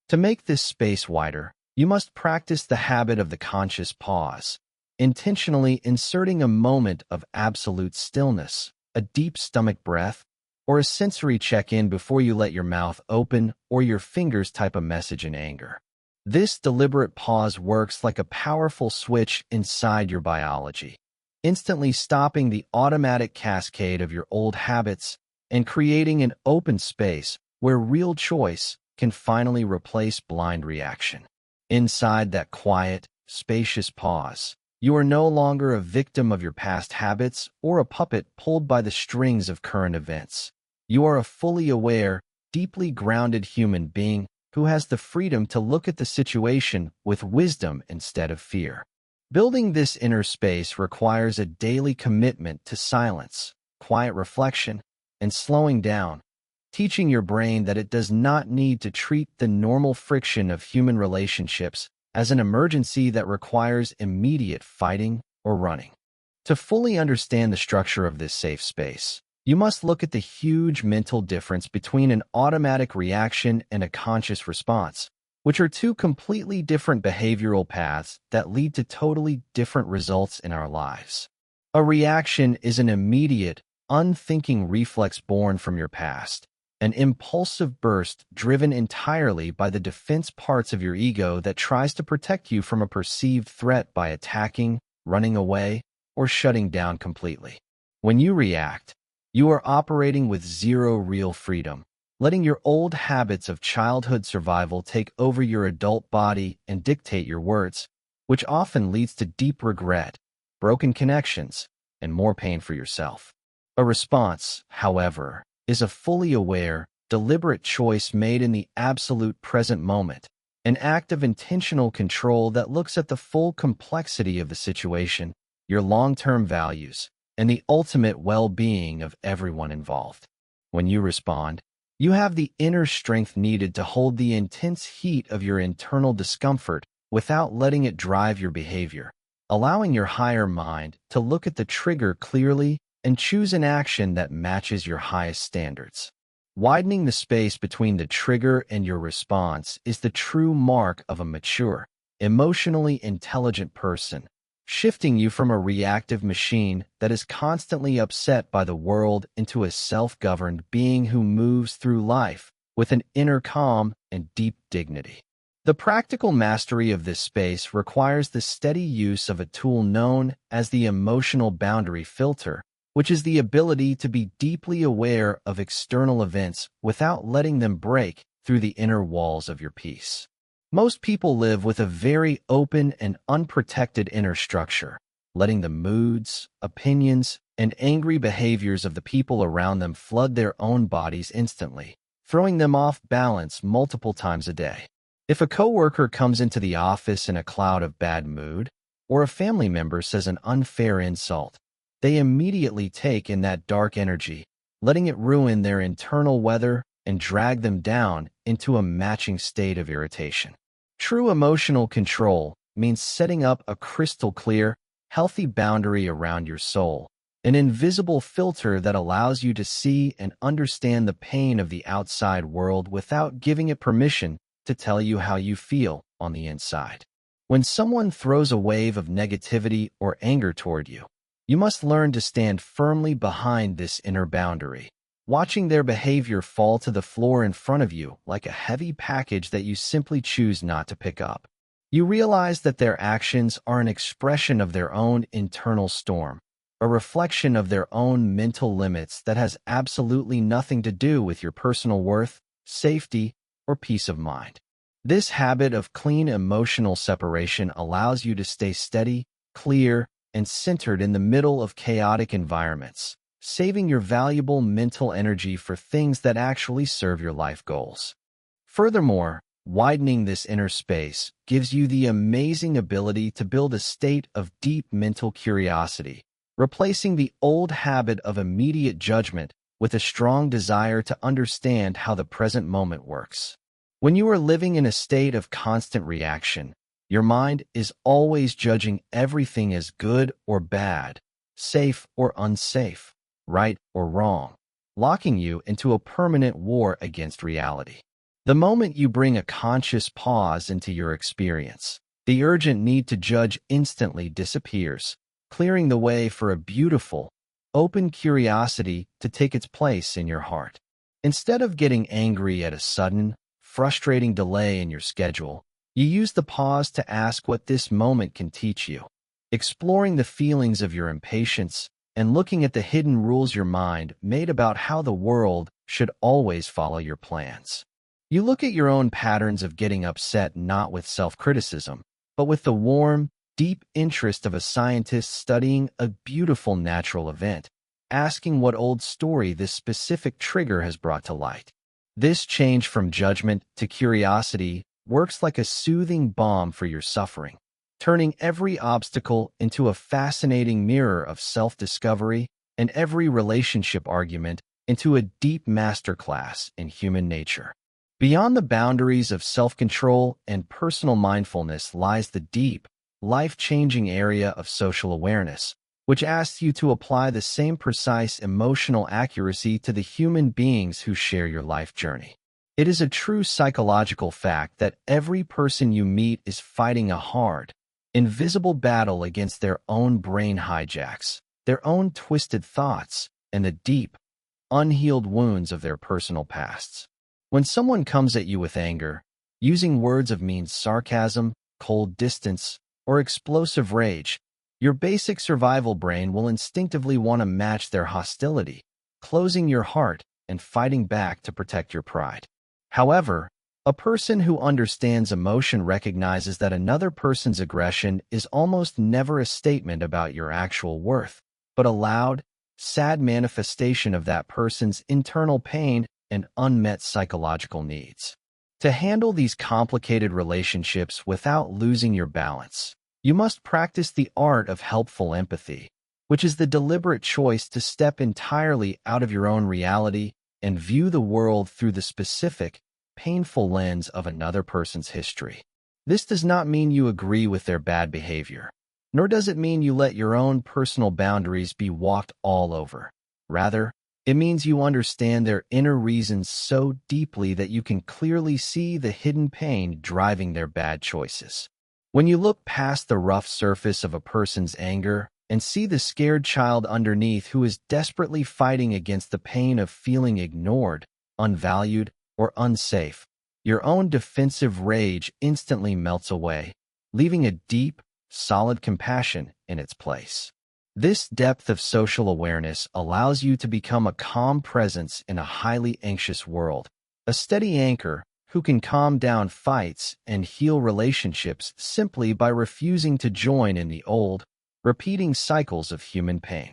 To make this space wider, you must practice the habit of the conscious pause, intentionally inserting a moment of absolute stillness, a deep stomach breath, or a sensory check-in before you let your mouth open or your fingers type a message in anger. This deliberate pause works like a powerful switch inside your biology, instantly stopping the automatic cascade of your old habits and creating an open space where real choice can finally replace blind reaction. Inside that quiet, spacious pause, you are no longer a victim of your past habits or a puppet pulled by the strings of current events. You are a fully aware, deeply grounded human being who has the freedom to look at the situation with wisdom instead of fear. Building this inner space requires a daily commitment to silence, quiet reflection, and slowing down, teaching your brain that it does not need to treat the normal friction of human relationships as an emergency that requires immediate fighting or running. To fully understand the structure of this safe space, you must look at the huge mental difference between an automatic reaction and a conscious response, which are two completely different behavioral paths that lead to totally different results in our lives. A reaction is an immediate, unthinking reflex born from your past, an impulsive burst driven entirely by the defense parts of your ego that tries to protect you from a perceived threat by attacking, running away, or shutting down completely. When you react, you are operating with zero real freedom, letting your old habits of childhood survival take over your adult body and dictate your words, which often leads to deep regret, broken connections, and more pain for yourself. A response, however, is a fully aware, deliberate choice made in the absolute present moment, an act of intentional control that looks at the full complexity of the situation, your long-term values, and the ultimate well-being of everyone involved. When you respond, you have the inner strength needed to hold the intense heat of your internal discomfort without letting it drive your behavior, allowing your higher mind to look at the trigger clearly and choose an action that matches your highest standards. Widening the space between the trigger and your response is the true mark of a mature, emotionally intelligent person, shifting you from a reactive machine that is constantly upset by the world into a self-governed being who moves through life with an inner calm and deep dignity. The practical mastery of this space requires the steady use of a tool known as the emotional boundary filter, which is the ability to be deeply aware of external events without letting them break through the inner walls of your peace. Most people live with a very open and unprotected inner structure, letting the moods, opinions, and angry behaviors of the people around them flood their own bodies instantly, throwing them off balance multiple times a day. If a coworker comes into the office in a cloud of bad mood, or a family member says an unfair insult, they immediately take in that dark energy, letting it ruin their internal weather and drag them down into a matching state of irritation. True emotional control means setting up a crystal clear, healthy boundary around your soul, an invisible filter that allows you to see and understand the pain of the outside world without giving it permission to tell you how you feel on the inside. When someone throws a wave of negativity or anger toward you, you must learn to stand firmly behind this inner boundary, watching their behavior fall to the floor in front of you like a heavy package that you simply choose not to pick up. You realize that their actions are an expression of their own internal storm, a reflection of their own mental limits that has absolutely nothing to do with your personal worth, safety, or peace of mind. This habit of clean emotional separation allows you to stay steady, clear, and centered in the middle of chaotic environments, saving your valuable mental energy for things that actually serve your life goals. Furthermore, widening this inner space gives you the amazing ability to build a state of deep mental curiosity, replacing the old habit of immediate judgment with a strong desire to understand how the present moment works. When you are living in a state of constant reaction, your mind is always judging everything as good or bad, safe or unsafe, right or wrong, locking you into a permanent war against reality. The moment you bring a conscious pause into your experience, the urgent need to judge instantly disappears, clearing the way for a beautiful, open curiosity to take its place in your heart. Instead of getting angry at a sudden, frustrating delay in your schedule, you use the pause to ask what this moment can teach you, exploring the feelings of your impatience and looking at the hidden rules your mind made about how the world should always follow your plans. You look at your own patterns of getting upset not with self-criticism, but with the warm, deep interest of a scientist studying a beautiful natural event, asking what old story this specific trigger has brought to light. This change from judgment to curiosity works like a soothing balm for your suffering, turning every obstacle into a fascinating mirror of self-discovery and every relationship argument into a deep masterclass in human nature. Beyond the boundaries of self-control and personal mindfulness lies the deep, life-changing area of social awareness, which asks you to apply the same precise emotional accuracy to the human beings who share your life journey. It is a true psychological fact that every person you meet is fighting a hard, invisible battle against their own brain hijacks, their own twisted thoughts, and the deep, unhealed wounds of their personal pasts. When someone comes at you with anger, using words of mean sarcasm, cold distance, or explosive rage, your basic survival brain will instinctively want to match their hostility, closing your heart and fighting back to protect your pride. However, a person who understands emotion recognizes that another person's aggression is almost never a statement about your actual worth, but a loud, sad manifestation of that person's internal pain and unmet psychological needs. To handle these complicated relationships without losing your balance, you must practice the art of helpful empathy, which is the deliberate choice to step entirely out of your own reality and view the world through the specific, painful lens of another person's history. This does not mean you agree with their bad behavior, nor does it mean you let your own personal boundaries be walked all over. Rather, it means you understand their inner reasons so deeply that you can clearly see the hidden pain driving their bad choices. When you look past the rough surface of a person's anger and see the scared child underneath who is desperately fighting against the pain of feeling ignored, unvalued, or unsafe, your own defensive rage instantly melts away, leaving a deep, solid compassion in its place. This depth of social awareness allows you to become a calm presence in a highly anxious world, a steady anchor who can calm down fights and heal relationships simply by refusing to join in the old, repeating cycles of human pain.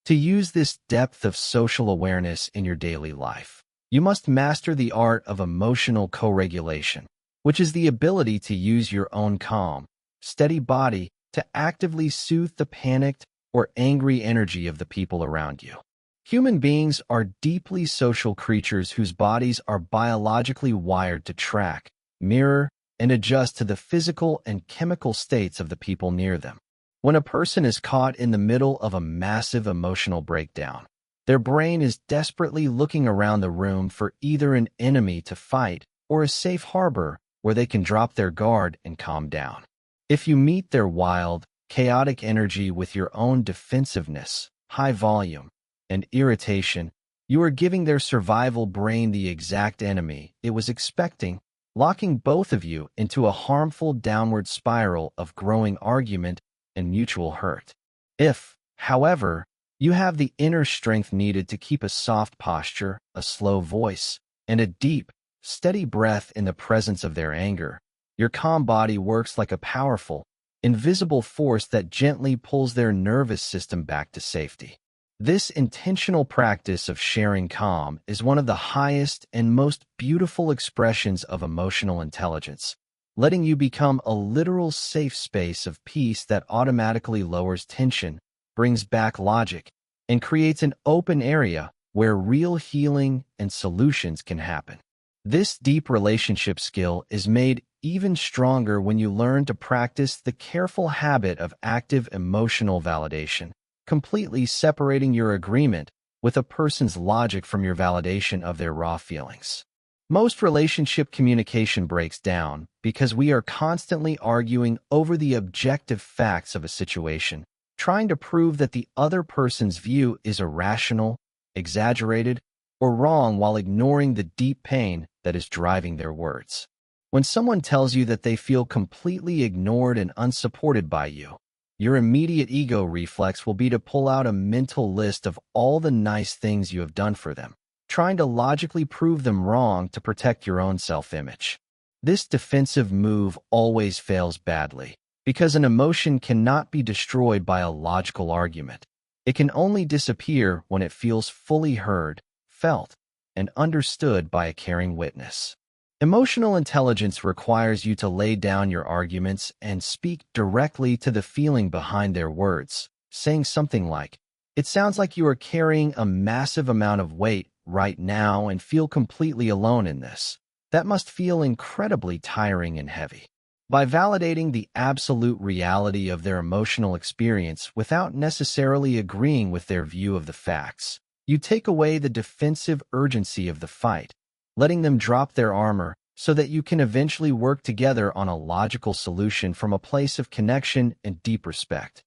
To use this depth of social awareness in your daily life, you must master the art of emotional co-regulation, which is the ability to use your own calm, steady body to actively soothe the panicked or angry energy of the people around you. Human beings are deeply social creatures whose bodies are biologically wired to track, mirror, and adjust to the physical and chemical states of the people near them. When a person is caught in the middle of a massive emotional breakdown, their brain is desperately looking around the room for either an enemy to fight or a safe harbor where they can drop their guard and calm down. If you meet their wild, chaotic energy with your own defensiveness, high volume, and irritation, you are giving their survival brain the exact enemy it was expecting locking both of you into a harmful downward spiral of growing argument and mutual hurt. If, however, you have the inner strength needed to keep a soft posture, a slow voice, and a deep, steady breath in the presence of their anger, your calm body works like a powerful, invisible force that gently pulls their nervous system back to safety. This intentional practice of sharing calm is one of the highest and most beautiful expressions of emotional intelligence, letting you become a literal safe space of peace that automatically lowers tension, brings back logic, and creates an open area where real healing and solutions can happen. This deep relationship skill is made even stronger when you learn to practice the careful habit of active emotional validation, completely separating your agreement with a person's logic from your validation of their raw feelings. Most relationship communication breaks down because we are constantly arguing over the objective facts of a situation, trying to prove that the other person's view is irrational, exaggerated, or wrong while ignoring the deep pain that is driving their words. When someone tells you that they feel completely ignored and unsupported by you, your immediate ego reflex will be to pull out a mental list of all the nice things you have done for them, trying to logically prove them wrong to protect your own self-image. This defensive move always fails badly, because an emotion cannot be destroyed by a logical argument. It can only disappear when it feels fully heard, felt, and understood by a caring witness. Emotional intelligence requires you to lay down your arguments and speak directly to the feeling behind their words, saying something like, "It sounds like you are carrying a massive amount of weight right now and feel completely alone in this. That must feel incredibly tiring and heavy." By validating the absolute reality of their emotional experience without necessarily agreeing with their view of the facts, you take away the defensive urgency of the fight, letting them drop their armor so that you can eventually work together on a logical solution from a place of connection and deep respect.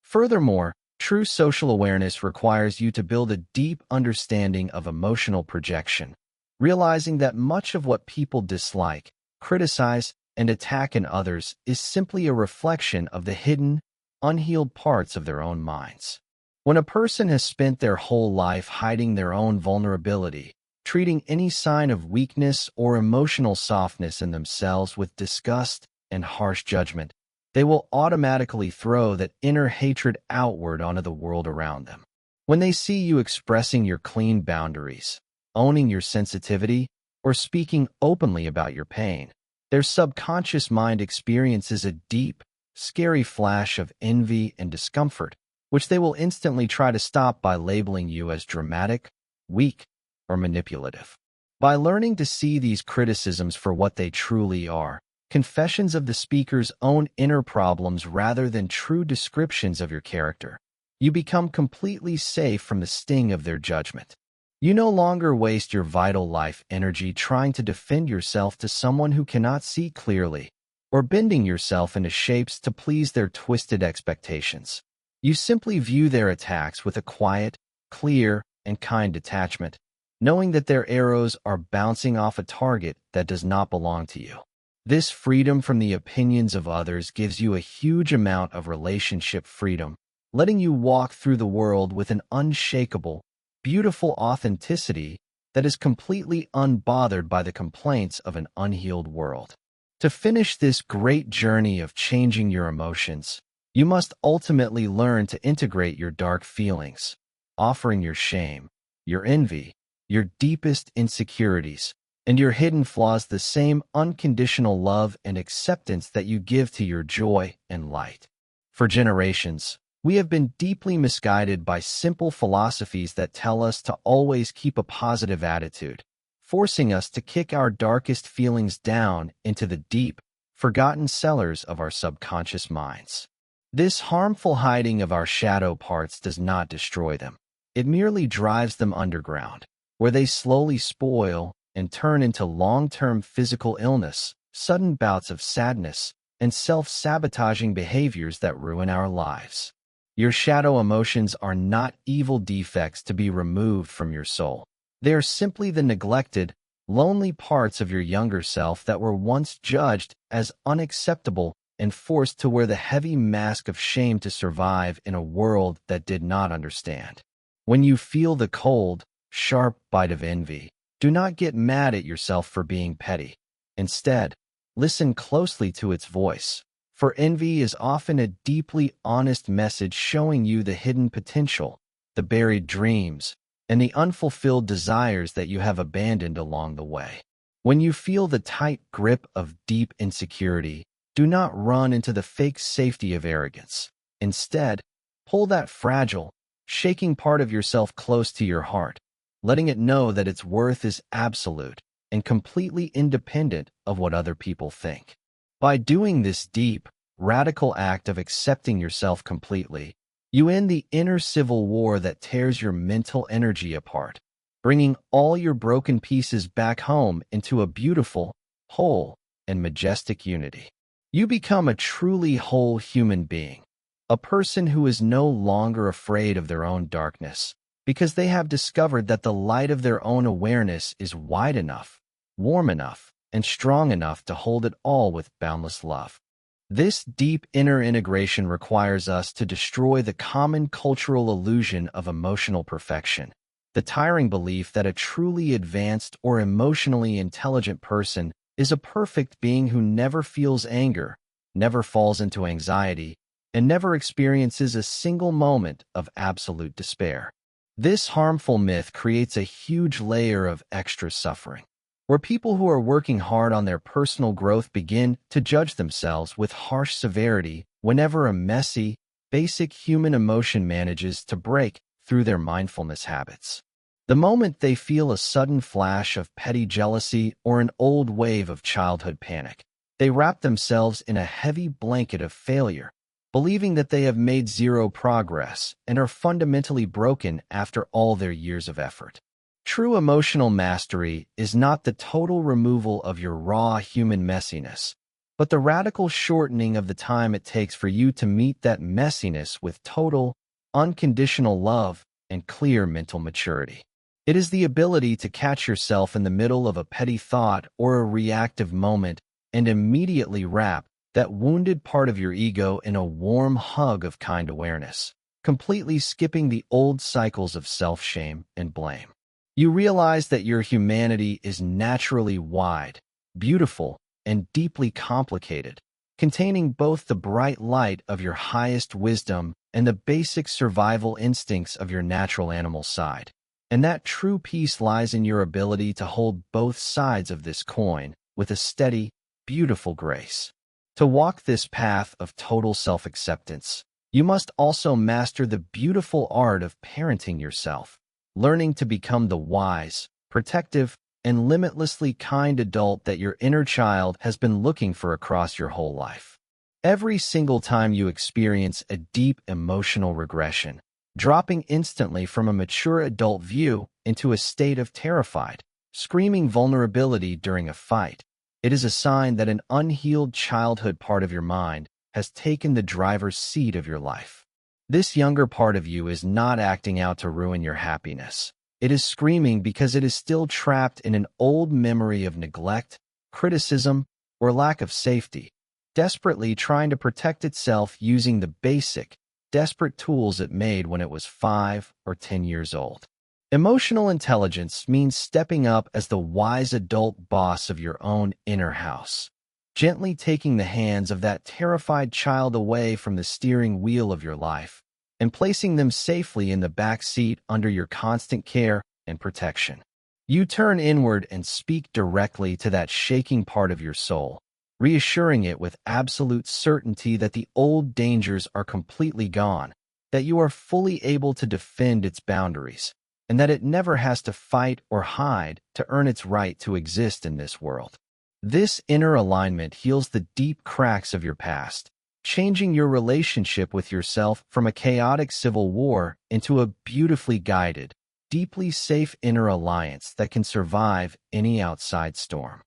Furthermore, true social awareness requires you to build a deep understanding of emotional projection, realizing that much of what people dislike, criticize, and attack in others is simply a reflection of the hidden, unhealed parts of their own minds. When a person has spent their whole life hiding their own vulnerability, treating any sign of weakness or emotional softness in themselves with disgust and harsh judgment, they will automatically throw that inner hatred outward onto the world around them. When they see you expressing your clean boundaries, owning your sensitivity, or speaking openly about your pain, their subconscious mind experiences a deep, scary flash of envy and discomfort, which they will instantly try to stop by labeling you as dramatic, weak, or manipulative. By learning to see these criticisms for what they truly are, confessions of the speaker's own inner problems rather than true descriptions of your character, you become completely safe from the sting of their judgment. You no longer waste your vital life energy trying to defend yourself to someone who cannot see clearly, or bending yourself into shapes to please their twisted expectations. You simply view their attacks with a quiet, clear, and kind detachment, knowing that their arrows are bouncing off a target that does not belong to you. This freedom from the opinions of others gives you a huge amount of relationship freedom, letting you walk through the world with an unshakable, beautiful authenticity that is completely unbothered by the complaints of an unhealed world. To finish this great journey of changing your emotions, you must ultimately learn to integrate your dark feelings, offering your shame, your envy, your deepest insecurities, and your hidden flaws the same unconditional love and acceptance that you give to your joy and light. For generations, we have been deeply misguided by simple philosophies that tell us to always keep a positive attitude, forcing us to kick our darkest feelings down into the deep, forgotten cellars of our subconscious minds. This harmful hiding of our shadow parts does not destroy them. It merely drives them underground, where they slowly spoil and turn into long-term physical illness, sudden bouts of sadness, and self-sabotaging behaviors that ruin our lives. Your shadow emotions are not evil defects to be removed from your soul. They are simply the neglected, lonely parts of your younger self that were once judged as unacceptable and forced to wear the heavy mask of shame to survive in a world that did not understand. When you feel the cold, sharp bite of envy, do not get mad at yourself for being petty. Instead, listen closely to its voice, for envy is often a deeply honest message showing you the hidden potential, the buried dreams, and the unfulfilled desires that you have abandoned along the way. When you feel the tight grip of deep insecurity, do not run into the fake safety of arrogance. Instead, pull that fragile, shaking part of yourself close to your heart, letting it know that its worth is absolute and completely independent of what other people think. By doing this deep, radical act of accepting yourself completely, you end the inner civil war that tears your mental energy apart, bringing all your broken pieces back home into a beautiful, whole, and majestic unity. You become a truly whole human being, a person who is no longer afraid of their own darkness, because they have discovered that the light of their own awareness is wide enough, warm enough, and strong enough to hold it all with boundless love. This deep inner integration requires us to destroy the common cultural illusion of emotional perfection, the tiring belief that a truly advanced or emotionally intelligent person is a perfect being who never feels anger, never falls into anxiety, and never experiences a single moment of absolute despair. This harmful myth creates a huge layer of extra suffering, where people who are working hard on their personal growth begin to judge themselves with harsh severity whenever a messy, basic human emotion manages to break through their mindfulness habits. The moment they feel a sudden flash of petty jealousy or an old wave of childhood panic, they wrap themselves in a heavy blanket of failure, believing that they have made zero progress and are fundamentally broken after all their years of effort. True emotional mastery is not the total removal of your raw human messiness, but the radical shortening of the time it takes for you to meet that messiness with total, unconditional love and clear mental maturity. It is the ability to catch yourself in the middle of a petty thought or a reactive moment and immediately wrap that wounded part of your ego in a warm hug of kind awareness, completely skipping the old cycles of self-shame and blame. You realize that your humanity is naturally wide, beautiful, and deeply complicated, containing both the bright light of your highest wisdom and the basic survival instincts of your natural animal side. And that true peace lies in your ability to hold both sides of this coin with a steady, beautiful grace. To walk this path of total self-acceptance, you must also master the beautiful art of parenting yourself, learning to become the wise, protective, and limitlessly kind adult that your inner child has been looking for across your whole life. Every single time you experience a deep emotional regression, dropping instantly from a mature adult view into a state of terrified, screaming vulnerability during a fight, it is a sign that an unhealed childhood part of your mind has taken the driver's seat of your life. This younger part of you is not acting out to ruin your happiness. It is screaming because it is still trapped in an old memory of neglect, criticism, or lack of safety, desperately trying to protect itself using the basic, desperate tools it made when it was 5 or 10 years old. Emotional intelligence means stepping up as the wise adult boss of your own inner house, gently taking the hands of that terrified child away from the steering wheel of your life and placing them safely in the back seat under your constant care and protection. You turn inward and speak directly to that shaking part of your soul, reassuring it with absolute certainty that the old dangers are completely gone, that you are fully able to defend its boundaries, and that it never has to fight or hide to earn its right to exist in this world. This inner alignment heals the deep cracks of your past, changing your relationship with yourself from a chaotic civil war into a beautifully guided, deeply safe inner alliance that can survive any outside storm.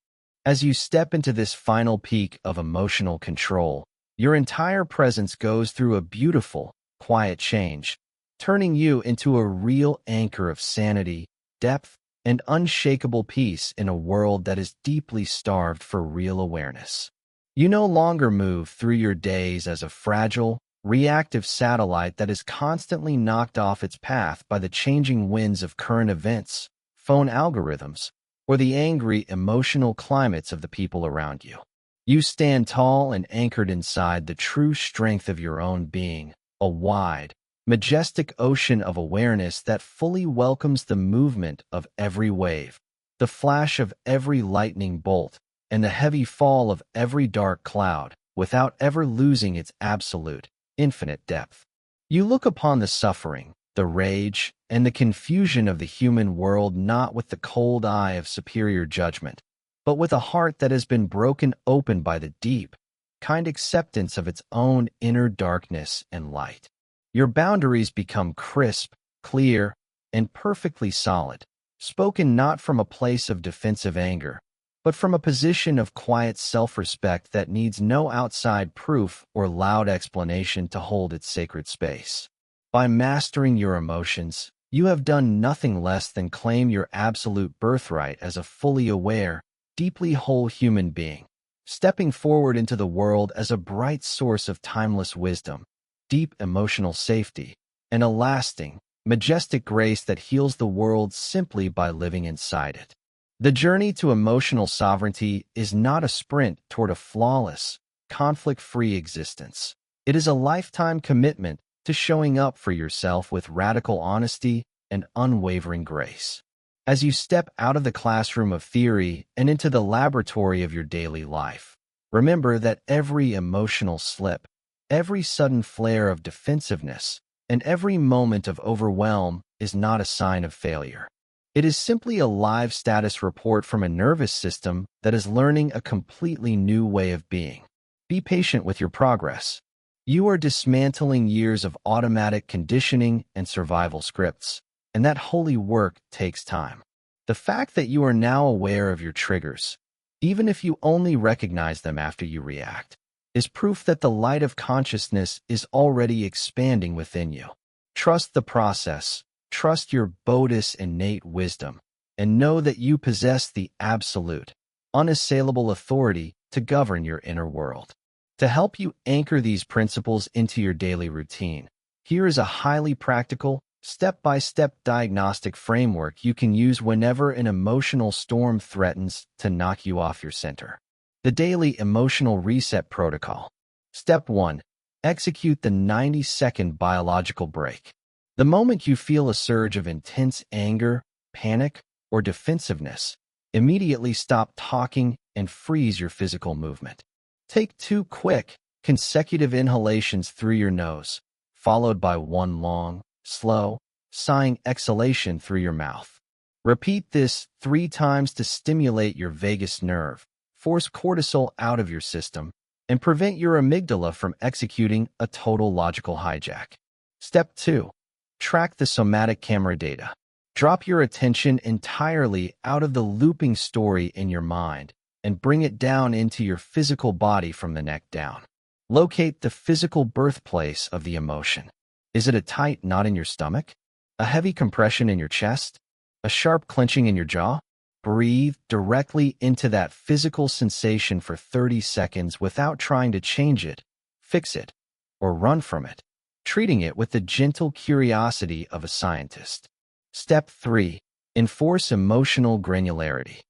As you step into this final peak of emotional control, your entire presence goes through a beautiful, quiet change, turning you into a real anchor of sanity, depth, and unshakable peace in a world that is deeply starved for real awareness. You no longer move through your days as a fragile, reactive satellite that is constantly knocked off its path by the changing winds of current events, phone algorithms, or the angry, emotional climates of the people around you. You stand tall and anchored inside the true strength of your own being, a wide, majestic ocean of awareness that fully welcomes the movement of every wave, the flash of every lightning bolt, and the heavy fall of every dark cloud, without ever losing its absolute, infinite depth. You look upon the suffering, the rage, and the confusion of the human world not with the cold eye of superior judgment, but with a heart that has been broken open by the deep, kind acceptance of its own inner darkness and light. Your boundaries become crisp, clear, and perfectly solid, spoken not from a place of defensive anger, but from a position of quiet self-respect that needs no outside proof or loud explanation to hold its sacred space. By mastering your emotions, you have done nothing less than claim your absolute birthright as a fully aware, deeply whole human being, stepping forward into the world as a bright source of timeless wisdom, deep emotional safety, and a lasting, majestic grace that heals the world simply by living inside it. The journey to emotional sovereignty is not a sprint toward a flawless, conflict-free existence. It is a lifetime commitment to showing up for yourself with radical honesty and unwavering grace. As you step out of the classroom of theory and into the laboratory of your daily life, remember that every emotional slip, every sudden flare of defensiveness, and every moment of overwhelm is not a sign of failure. It is simply a live status report from a nervous system that is learning a completely new way of being. Be patient with your progress. You are dismantling years of automatic conditioning and survival scripts, and that holy work takes time. The fact that you are now aware of your triggers, even if you only recognize them after you react, is proof that the light of consciousness is already expanding within you. Trust the process. Trust your Buddhist innate wisdom, and know that you possess the absolute, unassailable authority to govern your inner world. To help you anchor these principles into your daily routine, here is a highly practical, step-by-step diagnostic framework you can use whenever an emotional storm threatens to knock you off your center. The Daily Emotional Reset Protocol. Step 1. Execute the 90-second biological break. The moment you feel a surge of intense anger, panic, or defensiveness, immediately stop talking and freeze your physical movement. Take 2 quick, consecutive inhalations through your nose, followed by 1 long, slow, sighing exhalation through your mouth. Repeat this 3 times to stimulate your vagus nerve, force cortisol out of your system, and prevent your amygdala from executing a total logical hijack. Step 2. Track the somatic camera data. Drop your attention entirely out of the looping story in your mind and bring it down into your physical body from the neck down. Locate the physical birthplace of the emotion. Is it a tight knot in your stomach? A heavy compression in your chest? A sharp clenching in your jaw? Breathe directly into that physical sensation for 30 seconds without trying to change it, fix it, or run from it, treating it with the gentle curiosity of a scientist. Step 3. Enforce emotional granularity.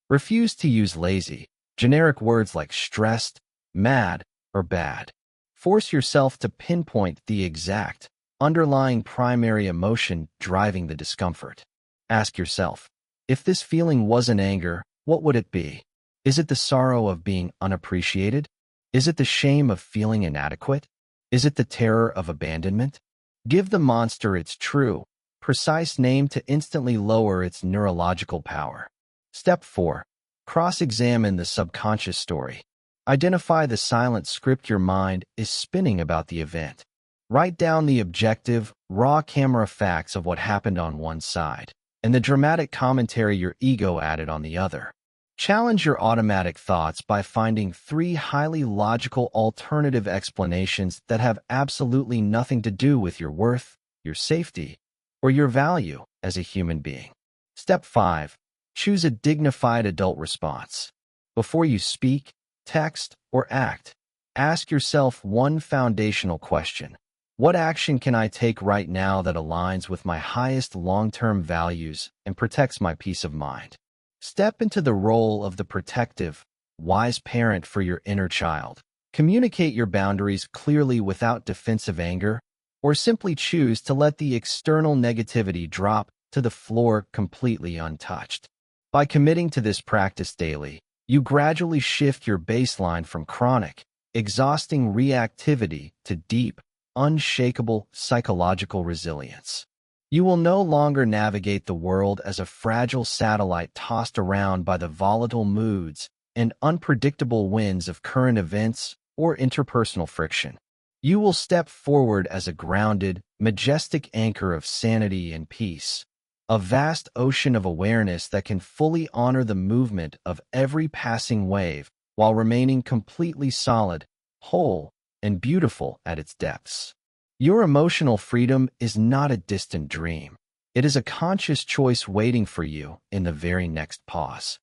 Refuse to use lazy, generic words like stressed, mad, or bad. Force yourself to pinpoint the exact, underlying primary emotion driving the discomfort. Ask yourself, if this feeling wasn't anger, what would it be? Is it the sorrow of being unappreciated? Is it the shame of feeling inadequate? Is it the terror of abandonment? Give the monster its true, precise name to instantly lower its neurological power. Step 4. Cross-examine the subconscious story. Identify the silent script your mind is spinning about the event. Write down the objective, raw camera facts of what happened on one side, and the dramatic commentary your ego added on the other. Challenge your automatic thoughts by finding 3 highly logical alternative explanations that have absolutely nothing to do with your worth, your safety, or your value as a human being. Step 5. Choose a dignified adult response. Before you speak, text, or act, ask yourself one foundational question. What action can I take right now that aligns with my highest long-term values and protects my peace of mind? Step into the role of the protective, wise parent for your inner child. Communicate your boundaries clearly without defensive anger, or simply choose to let the external negativity drop to the floor completely untouched. By committing to this practice daily, you gradually shift your baseline from chronic, exhausting reactivity to deep, unshakable psychological resilience. You will no longer navigate the world as a fragile satellite tossed around by the volatile moods and unpredictable winds of current events or interpersonal friction. You will step forward as a grounded, majestic anchor of sanity and peace, a vast ocean of awareness that can fully honor the movement of every passing wave while remaining completely solid, whole, and beautiful at its depths. Your emotional freedom is not a distant dream. It is a conscious choice waiting for you in the very next pause.